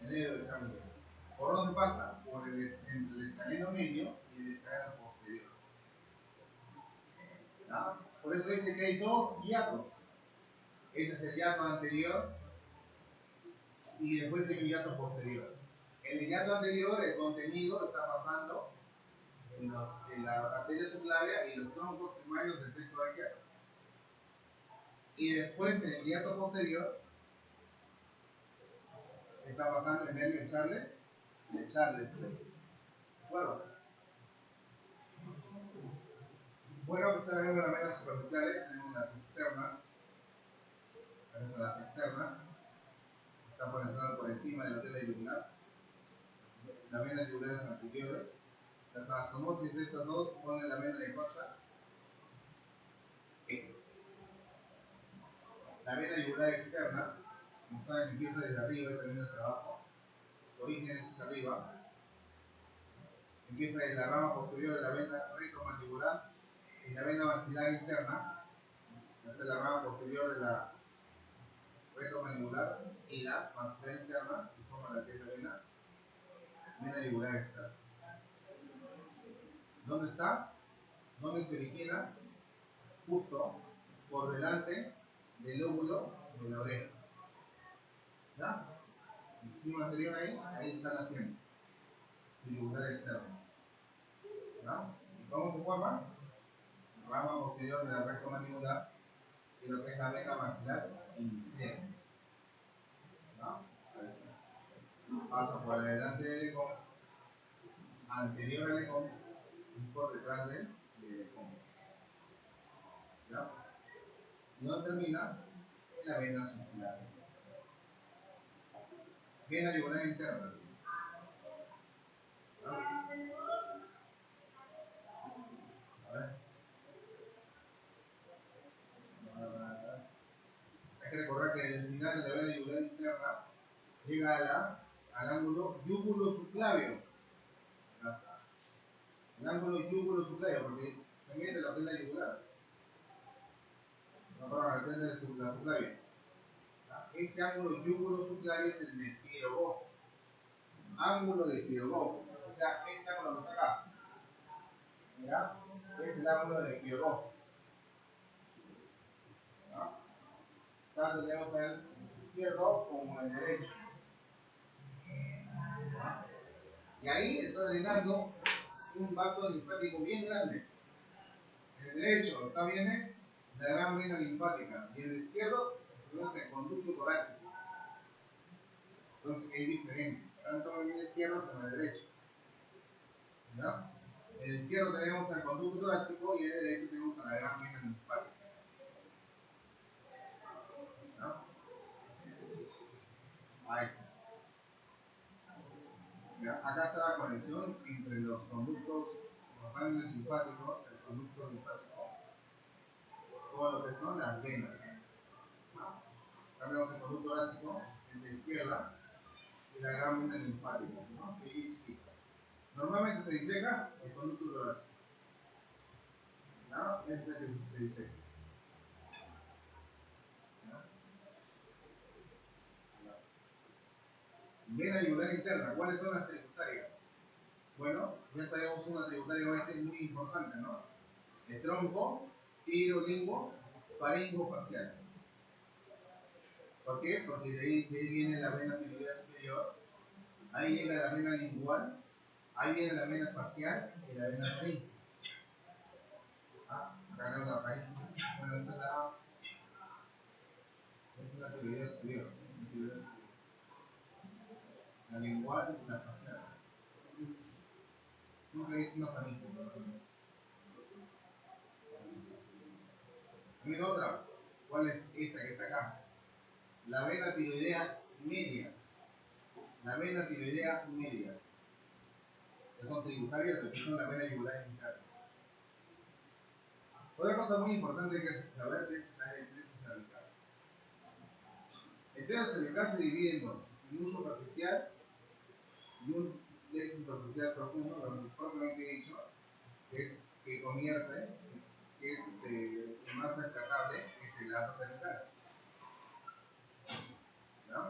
El nervio de Charles Bell. ¿Por dónde pasa? Por el escaleno medio y el escaleno posterior. ¿Ya? Por eso dice que hay dos hiatos. Este es el hiato anterior y después hay un hiato posterior. En el hiato anterior el contenido está pasando en la arteria subclavia y los troncos primarios del plexo braquial. Y después en el hiato posterior está pasando el nervio de Charles. ¿De acuerdo? Bueno, pues tenemos las venas superficiales, tenemos las externas. Las externas están por encima de la tela yugular. Las venas yugulares anteriores. Las anastomosis de estas dos ponen la vena de costa. La vena yugular externa, como saben, empieza desde arriba y termina hacia abajo. Su origen es hacia arriba. Empieza en la rama posterior de la vena retromandibular y la vena maxilar interna. Esta es la rama posterior de la retromandibular y la maxilar interna, que forma la que es la vena yugular externa. ¿Dónde está? ¿Dónde se origina? Justo por delante del lóbulo de la oreja. ¿Ya? El estímulo anterior ahí están haciendo. El yugular externo. ¿Ya? ¿Y cómo se forma? Rama posterior de la recta mandibular y lo que es la vena maxilar interna. ¿Ya? Paso por delante del ecom, anterior al ecom y por detrás del ecom. ¿Ya? Y no termina en la vena circular. Vena yugular interna. ¿Ya? A ver. Hay que recordar que el final de la vena yugular interna llega al ángulo yúgulo-subclavio. El ángulo yúgulo-subclavio, porque se mete la vena yugular. No, perdón, depende de la subclavia. Ese ángulo yúgulo-subclavio es el de Pirogó. Ángulo de Pirogó. O sea, este ángulo que está acá. ¿Ya? Es el ángulo de Pirogó. Tanto tenemos el izquierdo como el derecho. ¿Ya? Y ahí está drenando un vaso linfático bien grande. En el derecho está viene la gran vena linfática y en el izquierdo tenemos el conducto torácico. Entonces es diferente, tanto en el izquierdo como en el derecho. ¿Ya? En el izquierdo tenemos el conducto torácico y en el derecho tenemos a la gran vena linfática. ¿Ya? Ahí está. ¿Ya? Acá está la conexión entre los conductos, los ganglios linfáticos, el conducto linfático, todo lo que son las venas. ¿Ya? Acá tenemos el conducto torácico en la izquierda y la gran vena linfática, ¿no? Que es chiquita. Normalmente se diseca el conducto torácico. ¿Ya? Este es el que se diseca. ¿Ya? Vena yugular interna, ¿cuáles son las tributarias? Bueno, ya sabemos una tributaria va a ser muy importante, ¿no? El tronco, tirolingo, faringo facial. ¿Por qué? Porque de ahí viene la vena tiroidea superior, ahí llega la vena lingual, ahí viene la vena facial y la vena faringe. Acá tenemos la faringe. Bueno, esta es la tiroidea superior. La lingual y la facial. Nunca he visto una faringe. ¿Y otra? ¿Cuál es esta que está acá? La vena tiroidea media. La vena tiroidea media. Que son tributarias de que son la vena yugular interna. Otra cosa muy importante que saber es el plexo cervical. El plexo cervical se divide en dos: un superficial y un plexo superficial profundo, lo propiamente dicho, que es que convierte, que es el más rescatable, que es el asa cervical. ¿No?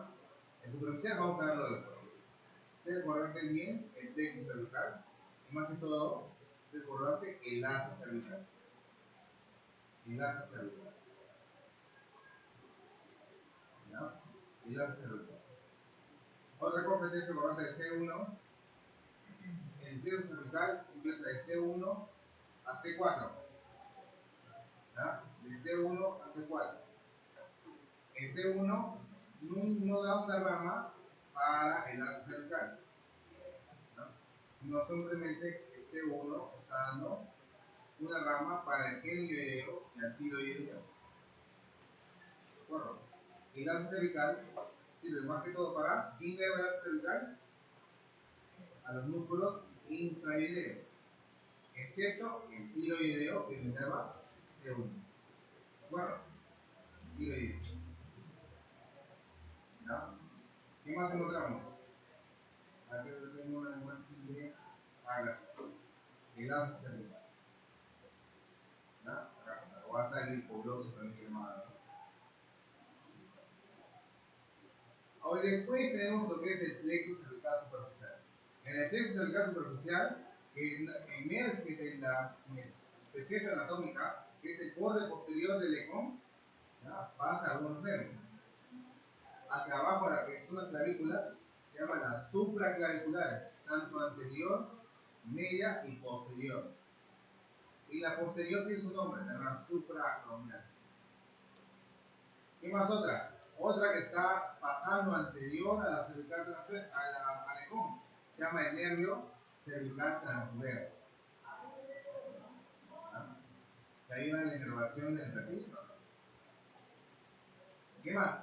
En superficial vamos a verlo de todo. Recordarte bien el plexo cervical y más que todo, recordarte el asa cervical. El asa cervical. ¿No? El asa cervical. Otra cosa que es recordarte del C1, el plexo cervical empieza de C1 a C4. ¿Ya? De C1 a C4. El C1 no da una rama para el asa cervical, ¿no? Sino simplemente el C1 está dando una rama para el genioideo y el tiroideo. ¿De acuerdo? El asa cervical sirve más que todo para inervar el asa cervical a los músculos intravideos, excepto el tiroideo que lo inerva C1. ¿De acuerdo? Tiroideo. ¿Ya? ¿Qué más encontramos? Aquí tengo una imagen de el asa cervical. ¿Ya? O va a salir pobloso también quemado. Ahora después tenemos lo que es el plexo cervical superficial. En el plexo cervical superficial emerge de la meseta anatómica, que es el borde posterior del ecom, pasa a algunos nervios. hacia abajo, la que son las clavículas, se llaman las supraclaviculares, tanto anterior, media y posterior. Y la posterior tiene su nombre, se llama supraacromial. ¿Qué más otra? Otra que está pasando anterior a la cervical transversa, a la anejón, se llama el nervio cervical transverso. ¿Ah? Que hay una inervación del prepucio. ¿Qué más?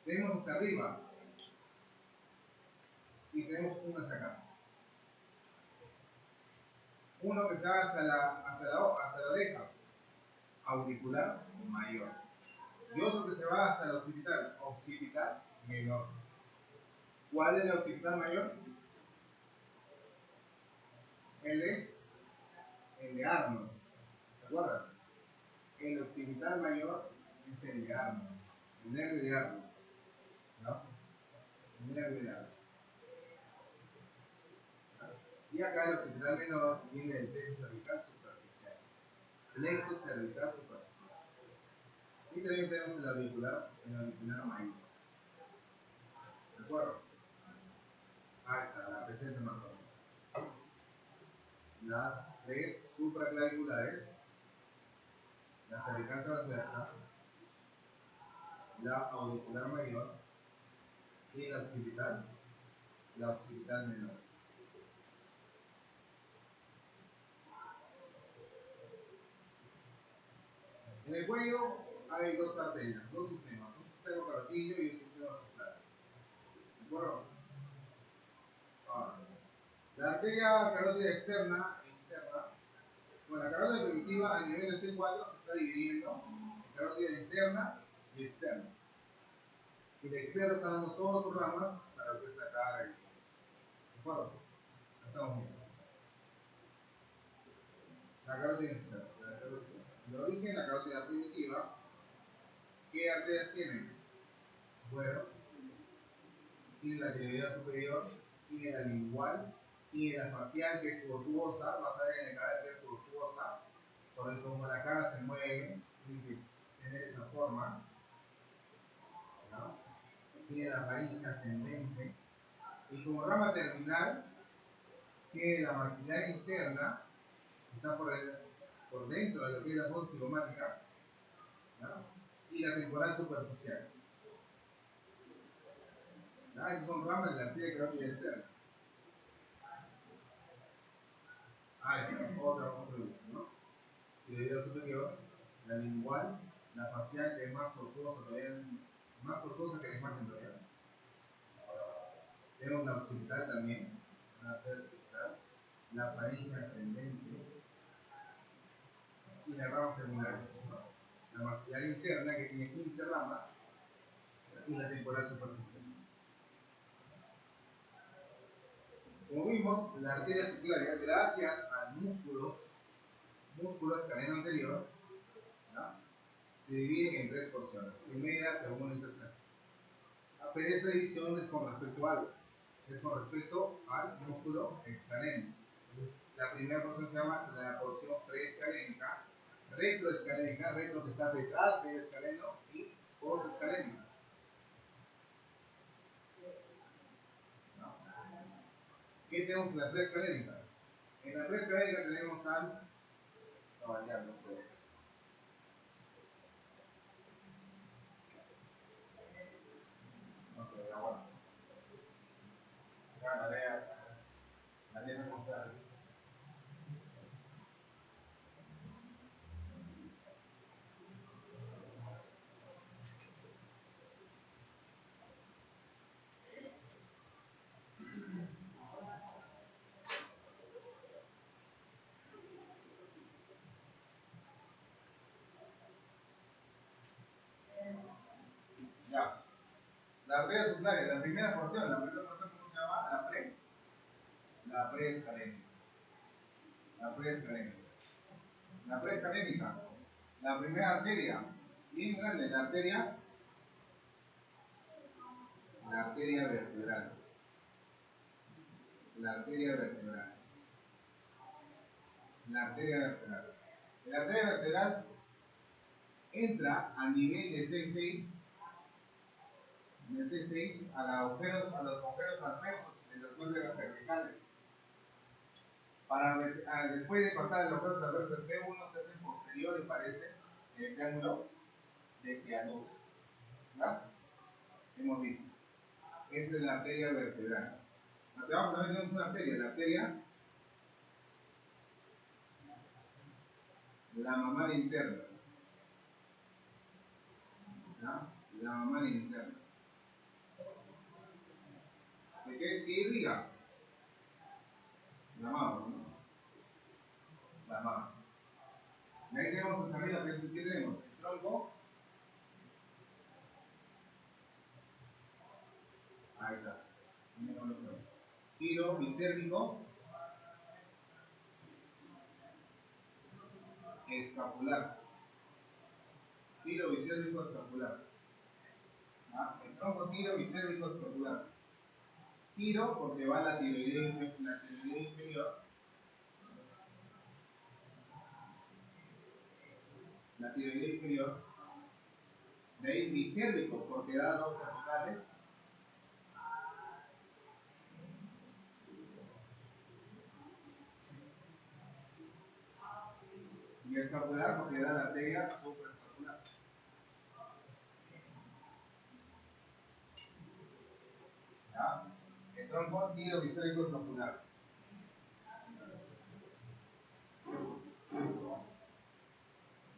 Tenemos hacia arriba y tenemos uno hacia acá. Uno que está hacia la oreja, auricular mayor. Y otro que se va hasta el occipital menor. ¿Cuál es el occipital mayor? El de Arnold. ¿Te acuerdas? El occipital mayor es el de Arnold. El nervio de Arnold. ¿No? El nervio de Arnold. Y acá el occipital menor viene del plexo cervical superficial. Plexo cervical superficial. Y también tenemos el auricular mayor. ¿De acuerdo? Ahí está, la presencia anatómica. Las tres supraclaviculares, la cervical transversa, la auricular mayor y la occipital menor. En el cuello hay dos arterias, dos sistemas, un sistema carotillo y un sistema sufragio. ¿De acuerdo? Ahora, la arteria carótida externa e interna, bueno, la carótida primitiva a nivel del C4 se está dividiendo en carótida interna y externa. Y la externa está dando todas sus ramas para que esta cara. ¿De acuerdo? Estamos viendo. La carótida externa. El origen, la carótida primitiva. ¿Qué arterias tiene? Bueno, tiene la tibial superior, tiene la lingual, tiene la facial que es tortuosa, vas a ver en el cabello que es tortuosa, porque como la cara se mueve, tiene que tener esa forma, ¿no? Tiene la faringe ascendente, y como rama terminal, tiene la maxilar interna, que está por dentro de lo que es la fosa cigomática, ¿no? Y la temporal superficial. Estas son ramas de la arteria carótida externa. Otro uso, ¿no? Tibial superior, la lingual, la facial que es más tortuosa todavía, más tortuosa que la imagen todavía. Tenemos la occipital también, la occipital, la faringe ascendente y las ramas terminales, ¿no? La maxilar interna que tiene 15 ramas y la temporal superficial. Como vimos, la arteria subclavia, gracias al músculo escaleno anterior, ¿no? Se divide en tres porciones: primera, segunda y tercera. Pero esa división es con respecto a algo, es con respecto al músculo escaleno. Entonces, la primera porción se llama la porción preescalénica, retroescalénica, retro que está detrás del escaleno, y postescalénica. ¿No? ¿Qué tenemos en la preescalénica? En la preescalénica tenemos al... No, ya no sé. No sé, ahora. Ya, la lea me mostrar. Ya. La arteria subclavia, la primera porción, ¿cómo se llama? La preescalénica. La preescalénica. La preescalénica. La primera arteria, bien grande, la arteria vertebral. La arteria vertebral. La arteria vertebral. La arteria vertebral entra a nivel de C6, en el C6 a los agujeros transversos de las vértebras cervicales. Después de pasar el agujero transverso de C1 se hace posterior y parece el triángulo de Chianus. ¿Ya? Hemos visto. Esa es la arteria vertebral. Hacia abajo también tenemos una arteria, la arteria la mamaria interna. ¿Ya? La mamaria interna. ¿De qué irriga? La mama, ¿no? La mama. Y ahí tenemos esa arriba, ¿qué tenemos? El tronco. Ahí está. Giro bicérvico escapular. Giro bicérvico escapular. ¿Ah? El tronco giro bicérvico escapular. Giro porque va la tiroidea inferior. La tiroidea inferior. De ahí bicérvico porque da dos cervicales. Y escapular porque da la arteria supraescapular. ¿Ya? El tronco giro bicérvico escapular.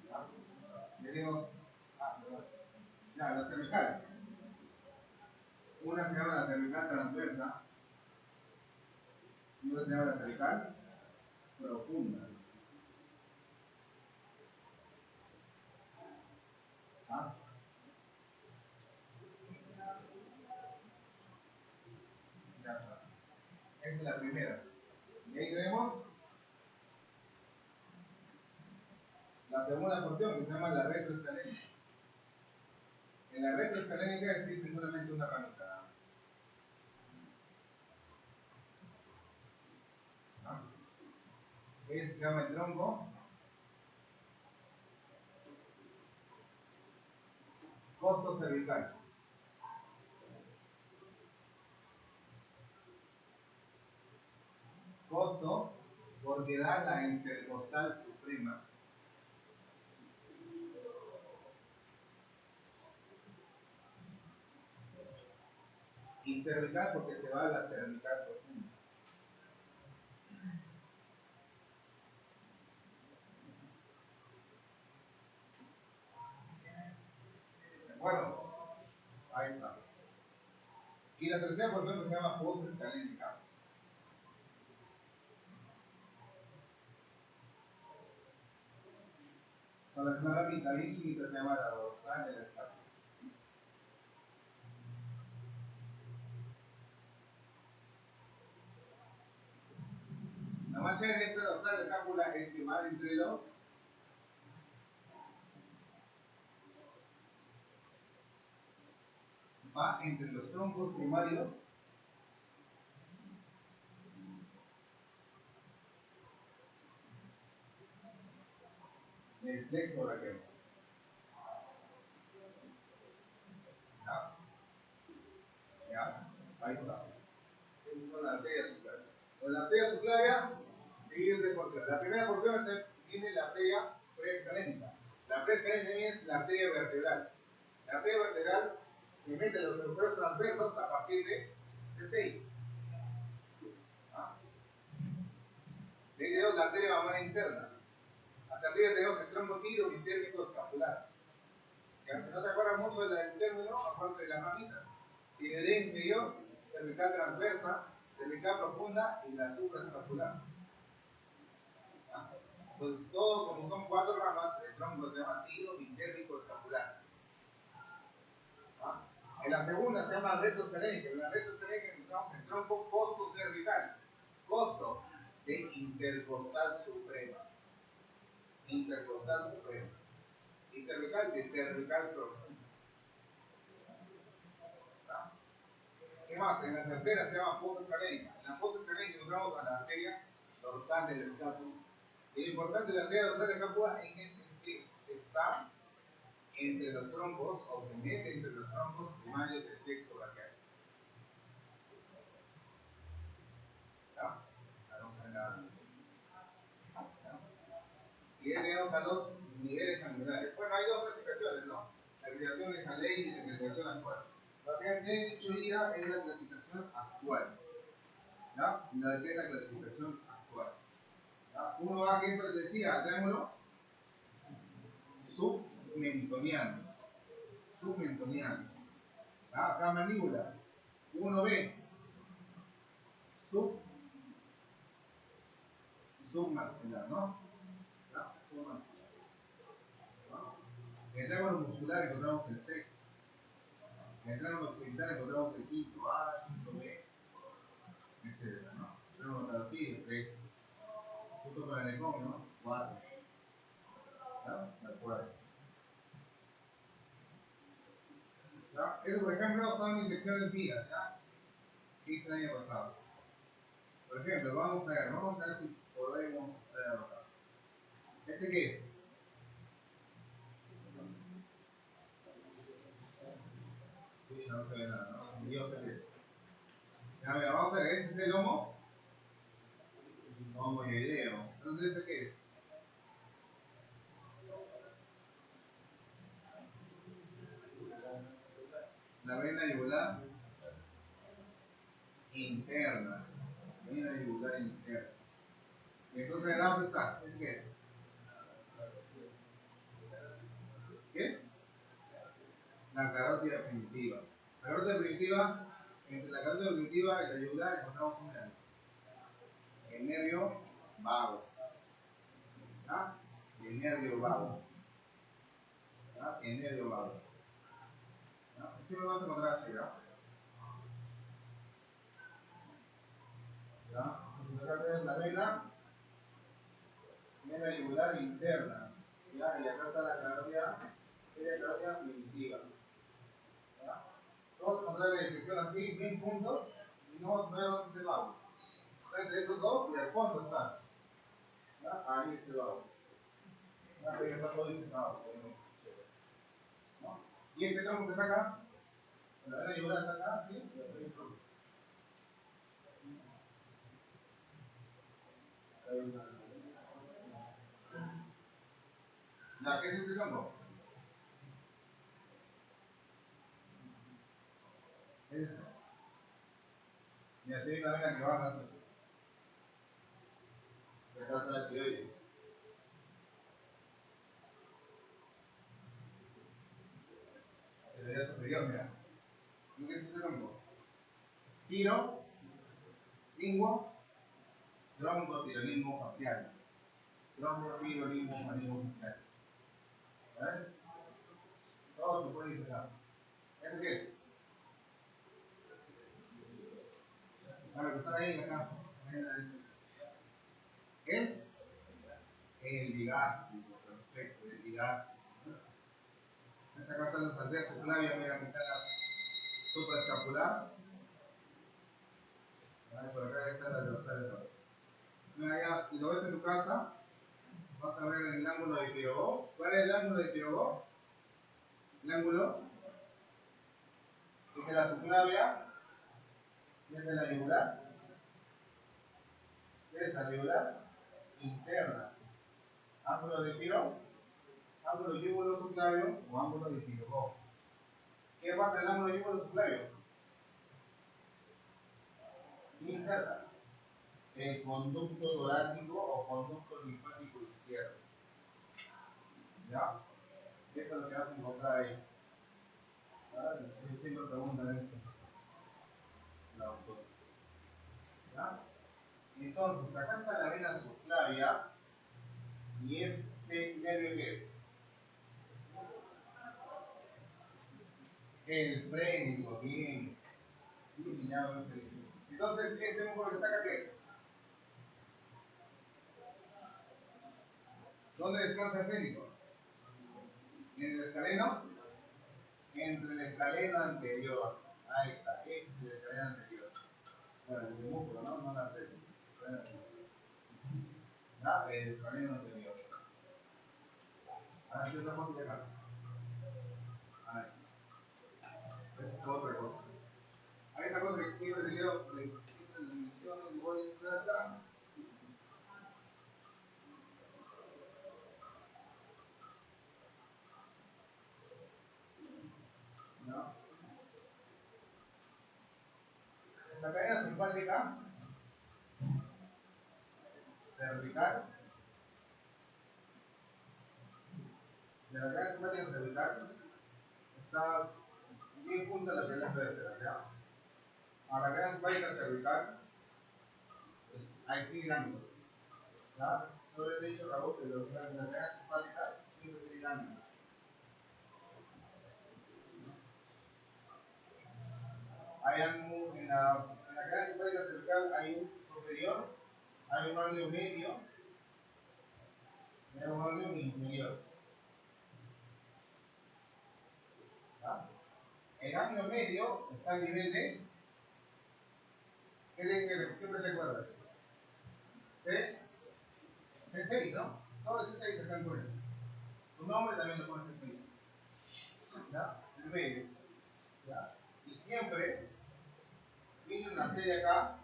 ¿Ya? Tenemos la cervical. Una se llama la cervical transversa y otra se llama la cervical profunda. ¿Ah? Ya está. Esa es la primera. Y ahí tenemos la segunda porción que se llama la retroescalénica. En la retroescalénica existe solamente una ramita. ¿Ah? Este se llama el tronco costo cervical. Costo porque da la intercostal suprema. Y cervical porque se va a la cervical profunda. ¿De acuerdo? Ahí está. Y la tercera porción que se llama posescalénica. Cuando es una ramita bien chiquita se llama la dorsal de la escápula. La mancha de esa dorsal de la escápula es que va entre los troncos primarios del plexo braquial. ¿Ya? ¿Ya? Ahí está. Esas son las arterias subclavias. Con la arteria subclavia, siguiente porción. La primera porción viene la arteria preescalénica. La preescalénica es la arteria vertebral. La arteria vertebral se mete en los agujeros transversos a partir de C6. ¿Ah? De ahí tenemos la arteria mamaria interna. Hacia arriba tenemos el tronco tiro bicérvico escapular. Ya, si no te acuerdas mucho del término, aparte de las ramitas. Tiroidea inferior, cervical transversa, cervical profunda y la supraescapular. Entonces, todo como son cuatro ramas, el tronco se llama tiro bicérvico escapular. ¿Ah? En la segunda se llama retroescalénica. En la retroescalénica encontramos el tronco costo cervical. Costo de intercostal suprema. Intercostal suprema. Y cervical de cervical profunda. ¿Ah? ¿Qué más? En la tercera se llama fosa escalénica. En la fosa escalénica encontramos a la arteria dorsal del escápulo. Y lo importante de la arteria dorsal del escápulo es que está entre los troncos, o se mete entre los troncos primarios del texto braquial. ¿Ya? Vamos a ver la... Y ya tenemos a los niveles angulares. Bueno, hay dos clasificaciones, ¿no? La clasificación de la ley y la clasificación actual. Lo que he dicho ya es la clasificación actual. ¿Ya? La que es la clasificación actual. ¿Ya? Uno va a que pertenecía al triángulo submentoniano. Submentoniano. ¿Ya? Acá mandíbula. 1B. Submaxilar, ¿no? ¿Ya? Submaxilar. ¿No? En el triángulo muscular encontramos el sexo. En el triángulo occidental encontramos el quinto A, quinto B, etc. ¿No? El triángulo carotídeo, 3. Junto con el ecomio, ¿no? 4. ¿Ya? De acuerdo. ¿Ya? Eso, por ejemplo, son infecciones vías, ¿ya? ¿Qué hice el año pasado? Por ejemplo, vamos a ver si podemos hacer acá. ¿Este qué es? Uy, no se ve nada, ¿no? Yo sé qué es. Ya, mira, vamos a ver, ¿este es el homoideo? Entonces, ¿este qué es? La vena yugular interna. Vena yugular interna. Y entonces, ¿dónde está? ¿Este qué es? ¿Qué es? La carótida primitiva. La carótida primitiva, entre la carótida primitiva y la yugular encontramos un nervio. El nervio vago. ¿Ah? El nervio vago. ¿Ah? El nervio vago. ¿Ah? Siempre vamos a encontrar así, ¿ya? ¿Ya? Entonces acá tenemos la vena yugular interna. ¿Ya? Y acá está la carótida primitiva. ¿Ya? Vamos a encontrar la descripción así, bien juntos, y no vamos a ver dónde está el vago. Está entre estos dos y al fondo está. ¿Ya? Ahí está el vago. ¿Ya? Ahí está todo disecado. ¿No? Y este tronco que está acá, la vena yugular está acá, ¿sí? Y aquí hay el tronco. ¿Ya? ¿Qué es este tronco? ¿Qué es eso? Y así hay una vena que baja hacia acá está la tiroides. La idea superior, mira. ¿Y qué es este tronco? Tiro, lingua, troncotironismo facial. Troncotironismo facial. ¿Ves? Todo se puede disfrutar. ¿Este qué es? Bueno, que están ahí acá. ¿El? El ligástrico, perfecto, el ligástrico. Acá están los transversos clavios, mira que está la supraescapular. Por acá está la dorsal. Mira, ya, si lo ves en tu casa, vas a ver el ángulo de Pirogó. ¿Cuál es el ángulo de Pirogó? El ángulo desde la subclavia, desde la yugular, interna. Ángulo de Pirogó, ángulo yúgulo subclavio o ángulo de Pirogó. ¿Qué pasa en el ángulo yúgulo subclavio? Inserta el conducto torácico o conducto linfático izquierdo. ¿Ya? Esto es lo que vas a encontrar ahí. Siempre preguntan esto. La autora. ¿Ya? Entonces, acá está la vena subclavia y este nervio que es el frénico, bien. Entonces, este músculo que está acá, ¿qué es? ¿Dónde descansa el frénico? ¿En el escaleno? Entre el escaleno anterior. Ahí está, este es el escaleno anterior. Bueno, el músculo, ¿no? No la frénico. ¿Ya? El escaleno anterior. Ahora empieza a acá. simpática cervical, de la cadena simpática cervical está bien junto a la primera vértebra, ¿ya? A la cadena simpática cervical hay triángulos, ¿ya? Yo les he dicho, Raúl, que las cadenas simpáticas siempre tienen ángulos. En la cadena simpática cervical hay un superior, hay un ganglio medio y hay un ganglio inferior. ¿Ya? El ganglio medio está a nivel de, ¿qué de siempre te acuerdas? C6, ¿no? Todo es C6 acá en Corea. Tu nombre también lo pones C6. ¿Ya? El medio. ¿Ya? Y siempre viene una arteria acá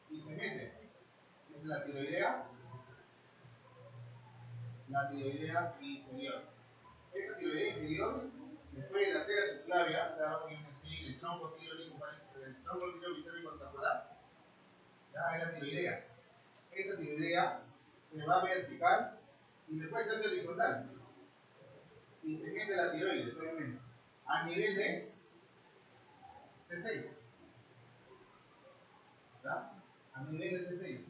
y se mete. Es la tiroidea inferior. Esa tiroidea inferior, después de la arteria subclavia, el tronco tiro bicéptico escapular, ya es la tiroidea. Esa tiroidea se va vertical y después se hace horizontal. Y se mete la tiroides, obviamente, a nivel de C6. ¿Ya? A nivel de C6.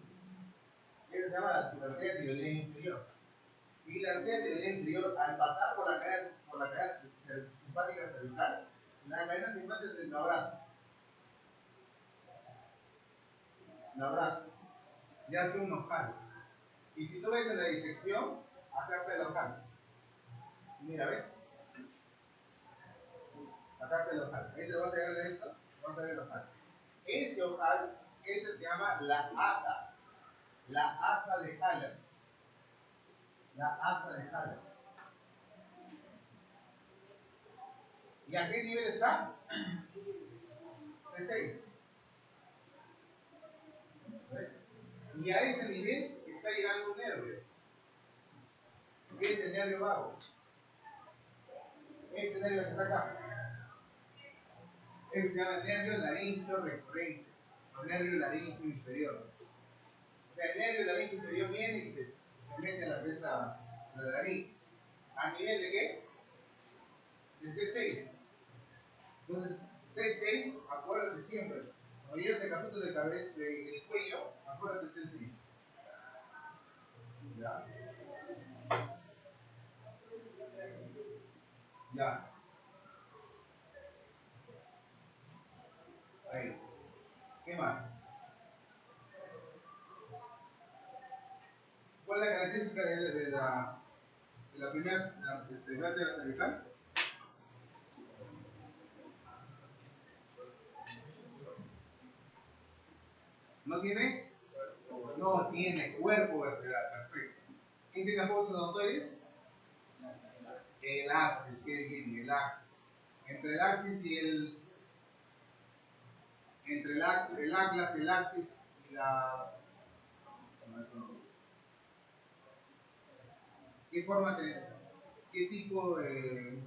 Eso se llama la arteria tiroidea inferior. Y la arteria tiroidea inferior, al pasar por la cadena simpática cervical, la cadena simpática se la abraza. Y hace un ojal. Y si tú ves en la disección, acá está el ojal. Mira, ¿ves? Acá está el ojal. Ahí te vas a ver esto, vas a ver el ojal. Ese ojal, ese se llama la asa de Haller. La asa de Haller. ¿Y a qué nivel está? C6. ¿Ves? Y a ese nivel está llegando un nervio. ¿Qué es el nervio vago? Este nervio que está acá. Ese se llama el nervio laríngeo recurrente. O nervio laríngeo inferior. O sea, el nervio laríngeo inferior viene y se mete a la cresta de la laringe. ¿A nivel de qué? De C6. Entonces, C6, acuérdate siempre. Cuando llegas al capítulo de cabeza, del cuello, acuérdate de C6. ¿Ya? Ya. Ahí. ¿Qué más? ¿Cuál es la característica de la primera vértebra cervical? ¿No tiene? No tiene cuerpo vertebral, perfecto. ¿Quién tiene apoyos odontoides? El axis, ¿qué tiene? El axis. Entre el axis y entre el atlas, el axis y la... ¿Qué forma de... ¿Qué tipo de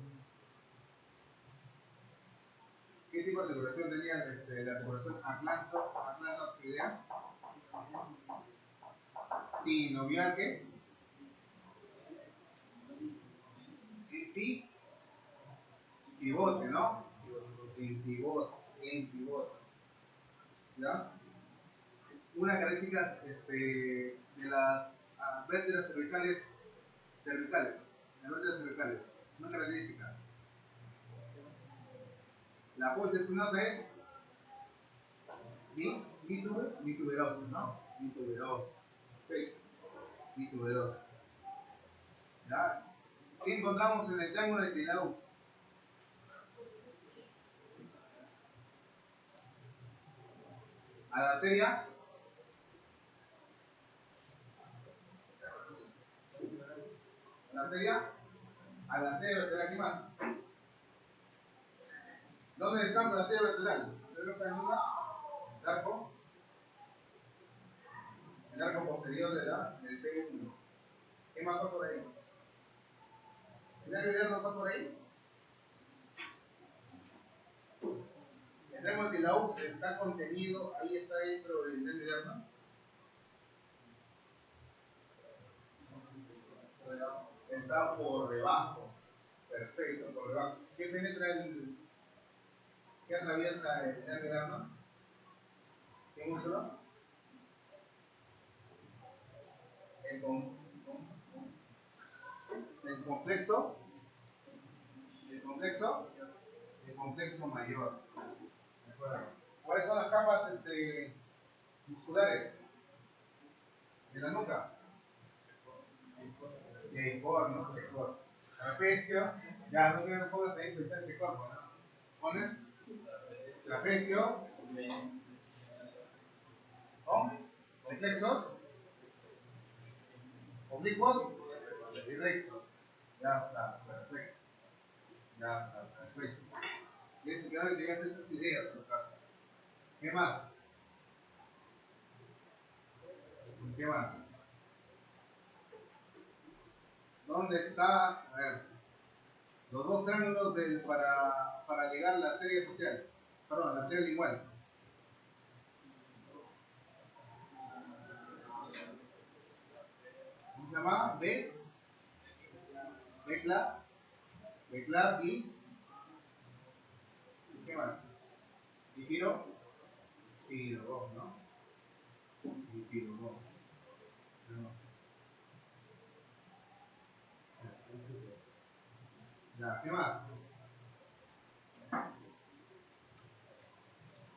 articulación tenía la articulación atlanto-oxidea? Sí, novial, ¿qué? Pivote, ¿no? En pivote. ¿Ya? Una característica de las vértebras cervicales, las vértebras cervicales, una característica. La apófisis espinosa es bituberosa, ¿no? Bituberosa. Perfecto. Bituberosa. ¿Ya? ¿Qué encontramos en el triángulo de Tinaus? A la arteria a la arteria vertebral, ¿qué más? ¿Dónde descansa la arteria vertebral? ¿Descansa en una? El arco posterior del C1. ¿Qué más pasa por ahí? ¿El nervio no pasa por ahí? Tenemos que la UCE está contenido, ahí está dentro del nervio, ¿no? Está por debajo. Perfecto, por debajo. ¿Qué penetra qué atraviesa el nervio, ¿no? ¿Qué músculo? El, el complejo. El complejo mayor. ¿De acuerdo? ¿Cuáles son las capas musculares de la nuca? El core, ¿no? El core. Trapecio. Ya, no quiero que pongas ahí pensar de cuerpo, ¿no? Pones trapecio. Complexos. Oblicuos. Y rectos. Ya está, perfecto. Ya está, perfecto. Tienes que dar que tengas esas ideas en tu casa. ¿Qué más? ¿Qué más? ¿Dónde está? A ver, los dos triángulos para llegar a la arteria facial. Perdón, la arteria lingual. ¿Cómo se llama? Beclar y ¿qué más? Y Piro, ¿no? Y Piro, no. Ya, ¿qué más?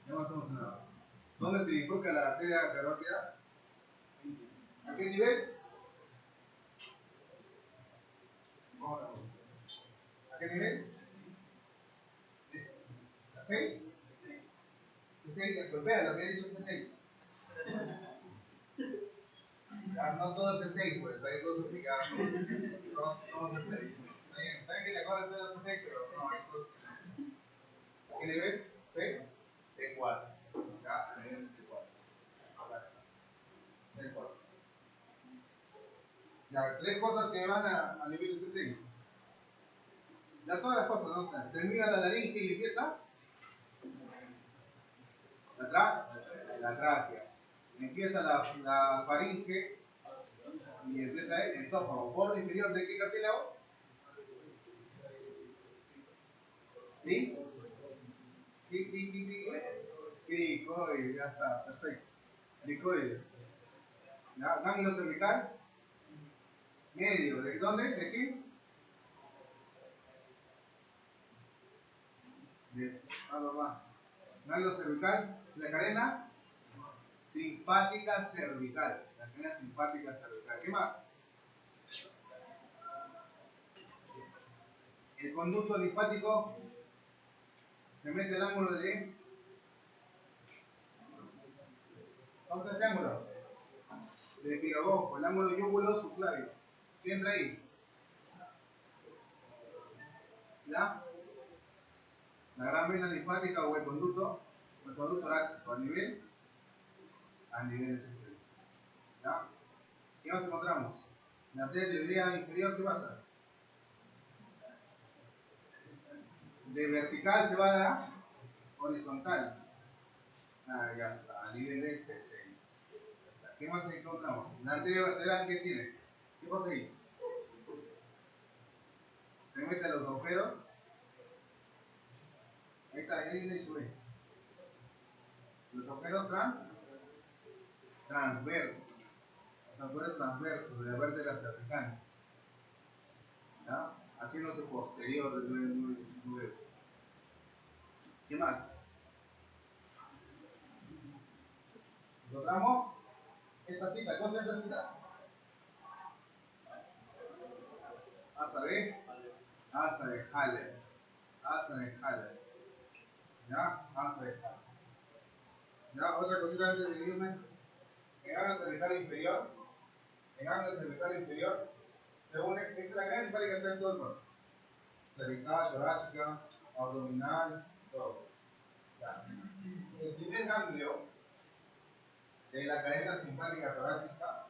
¿Qué más hemos mencionado? ¿Dónde se bifurca la arteria carótida? ¿A qué nivel? ¿A qué nivel? ¿A 6? C6, golpea lo que he dicho C6. No todo es C6, pues, hay dos duplicados. Todos C6. Está bien, saben que te acuerdas de C6, pero no, hay dos. ¿A qué nivel? C, C4. Ya, a nivel C4. C4. Ya, tres cosas que van a nivel de C6. Ya todas las cosas, ¿no? Termina la laringe y empieza la tráquea. Empieza la faringe y empieza el esófago. ¿Borde inferior de qué cartílago? ¿Sí? Cricoides, ya está, perfecto. Cricoides. ¿Ya? Ganglio cervical, medio. ¿De dónde? ¿De aquí? De más. Ganglio cervical, la cadena simpática cervical. La cadena simpática cervical. ¿Qué más? El conducto linfático se mete el ángulo de. ¿Cómo es este ángulo? De Pirobosco, el ángulo yúgulo subclavio. ¿Qué entra ahí? ¿Ya? La gran vena linfática o el conducto torácico a nivel SC. ¿Ya? ¿Qué más encontramos? La arteria tibial inferior, ¿qué pasa? De vertical se va a horizontal. Ah, ya está, a nivel SC. ¿Qué más encontramos? La arteria vertebral, ¿qué tiene? ¿Qué pasa ahí? Se mete a los agujeros. Ahí está, ahí viene sube. Los agujeros transversos. Los agujeros transversos de las vértebras cervicales. ¿Ya? Haciéndose posterior del nuevo. ¿Qué más? Encontramos esta cita. ¿Cuál es esta cita? Asa de Haller. Asa de Haller. ¿Ya? Asa de Haller. ¿Ya? Otra cosita antes de irme. En ángulo cervical inferior. En ángulo cervical inferior. Se une. La cadena simpática está en todo el cuerpo. Cervical, torácica, abdominal, todo. ¿Ya? El primer ganglio de la cadena simpática torácica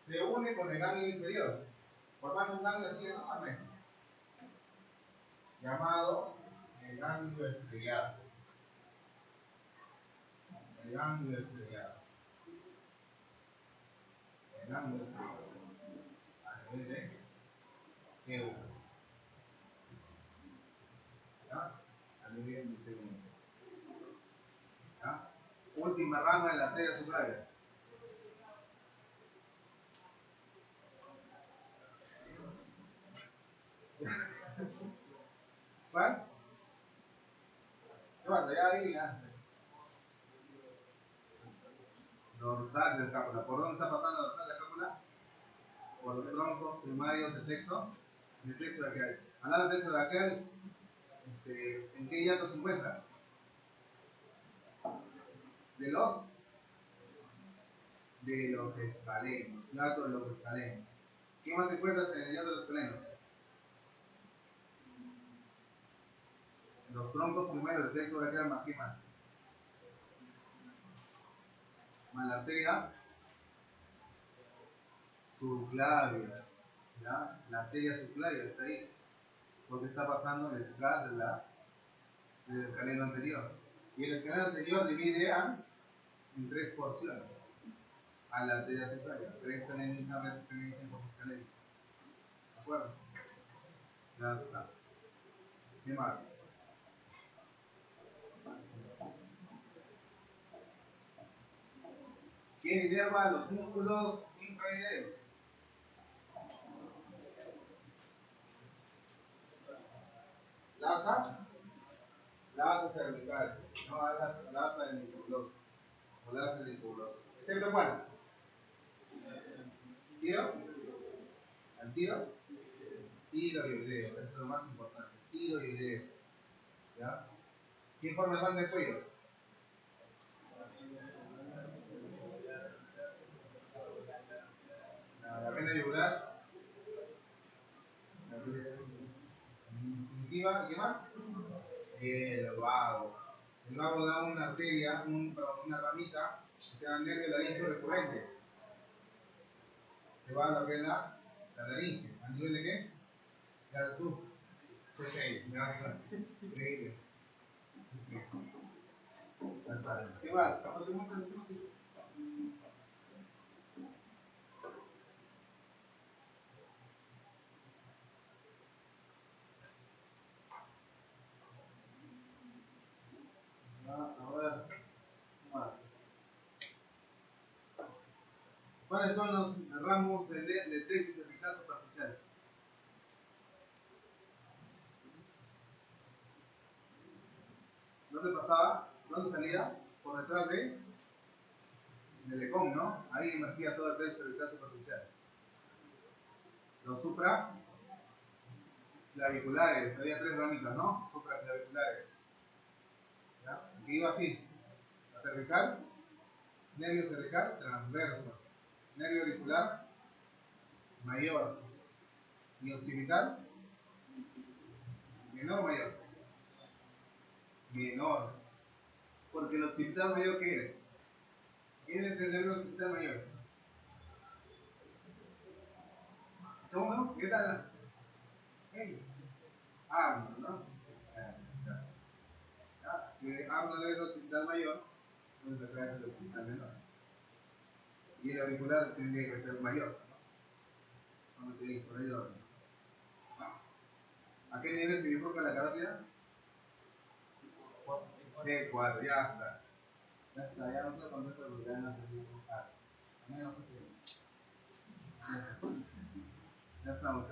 se une con el ganglio inferior, formando un ganglio así enorme, llamado el ganglio estriado. el ángulo estrellado. El ángulo estrellado. A nivel de T1. ¿Ya? A nivel de T1. ¿Ya? Última rama de la arteria supraria. ¿Cuál? ¿Qué pasa? Ya ahí, ya. Dorsal de la escápula. ¿Por dónde está pasando la dorsal de la escápula? Por los troncos primarios del texto braquial. Hablando del texto braquial, ¿en qué hiato se encuentra? De los escalenos. Hiato de los escalenos. ¿Qué más se encuentra en el hiato de los escalenos? Los troncos primarios del texto braquial más que más. Más la arteria subclavia. ¿Ya? La arteria subclavia está ahí. Porque está pasando detrás del escaleno anterior. Y el escaleno anterior divide en tres porciones. A la arteria subclavia. Tres escalenos, por escaleno. ¿De acuerdo? Ya está. ¿Qué más? ¿Quién inerva los músculos intrahileos? La asa cervical, no la asa del niculoso, o la asa del niculoso. ¿Excepto cuál? ¿Tiro? ¿Al tiro? Tiro y video, esto es lo más importante. Tiro y video. ¿Ya? ¿Quién forma el banda del cuello? La vena yugular. La infinitiva, ¿qué más? El vago. El vago da una arteria, una ramita, que se llama nervio laríngeo recurrente. Se va a lo que es la laringe. ¿A nivel de qué? Ya tú. Sí, increíble. ¿Qué más? Ahora, ¿qué más? ¿Cuáles son los ramos del texto cervical superficial? ¿Dónde pasaba? ¿Dónde salía? Por detrás del ECOM, ¿no? Ahí emergía todo el texto cervical superficial. Los supraclaviculares, había tres ramitas, ¿no? Supraclaviculares. ¿Ya? Que iba así. La cervical, nervio cervical transverso, nervio auricular mayor y occipital menor o mayor. Menor. Porque el occipital mayor, ¿qué es? ¿Quién es el nervio occipital mayor? ¿Cómo no? ¿Qué tal? Hey. Arnold, ¿no? Ya. Si Arnold es el occipital mayor, entonces acá es el occipital menor. Y el auricular tendría que ser mayor, ¿no? Vamos a seguir por ahí lo otro. ¿A qué nivel se bifurca la carótida? C4, ya está. Ya está, ya no se contesta porque ya no se bifurca. Al menos así. Ya estamos.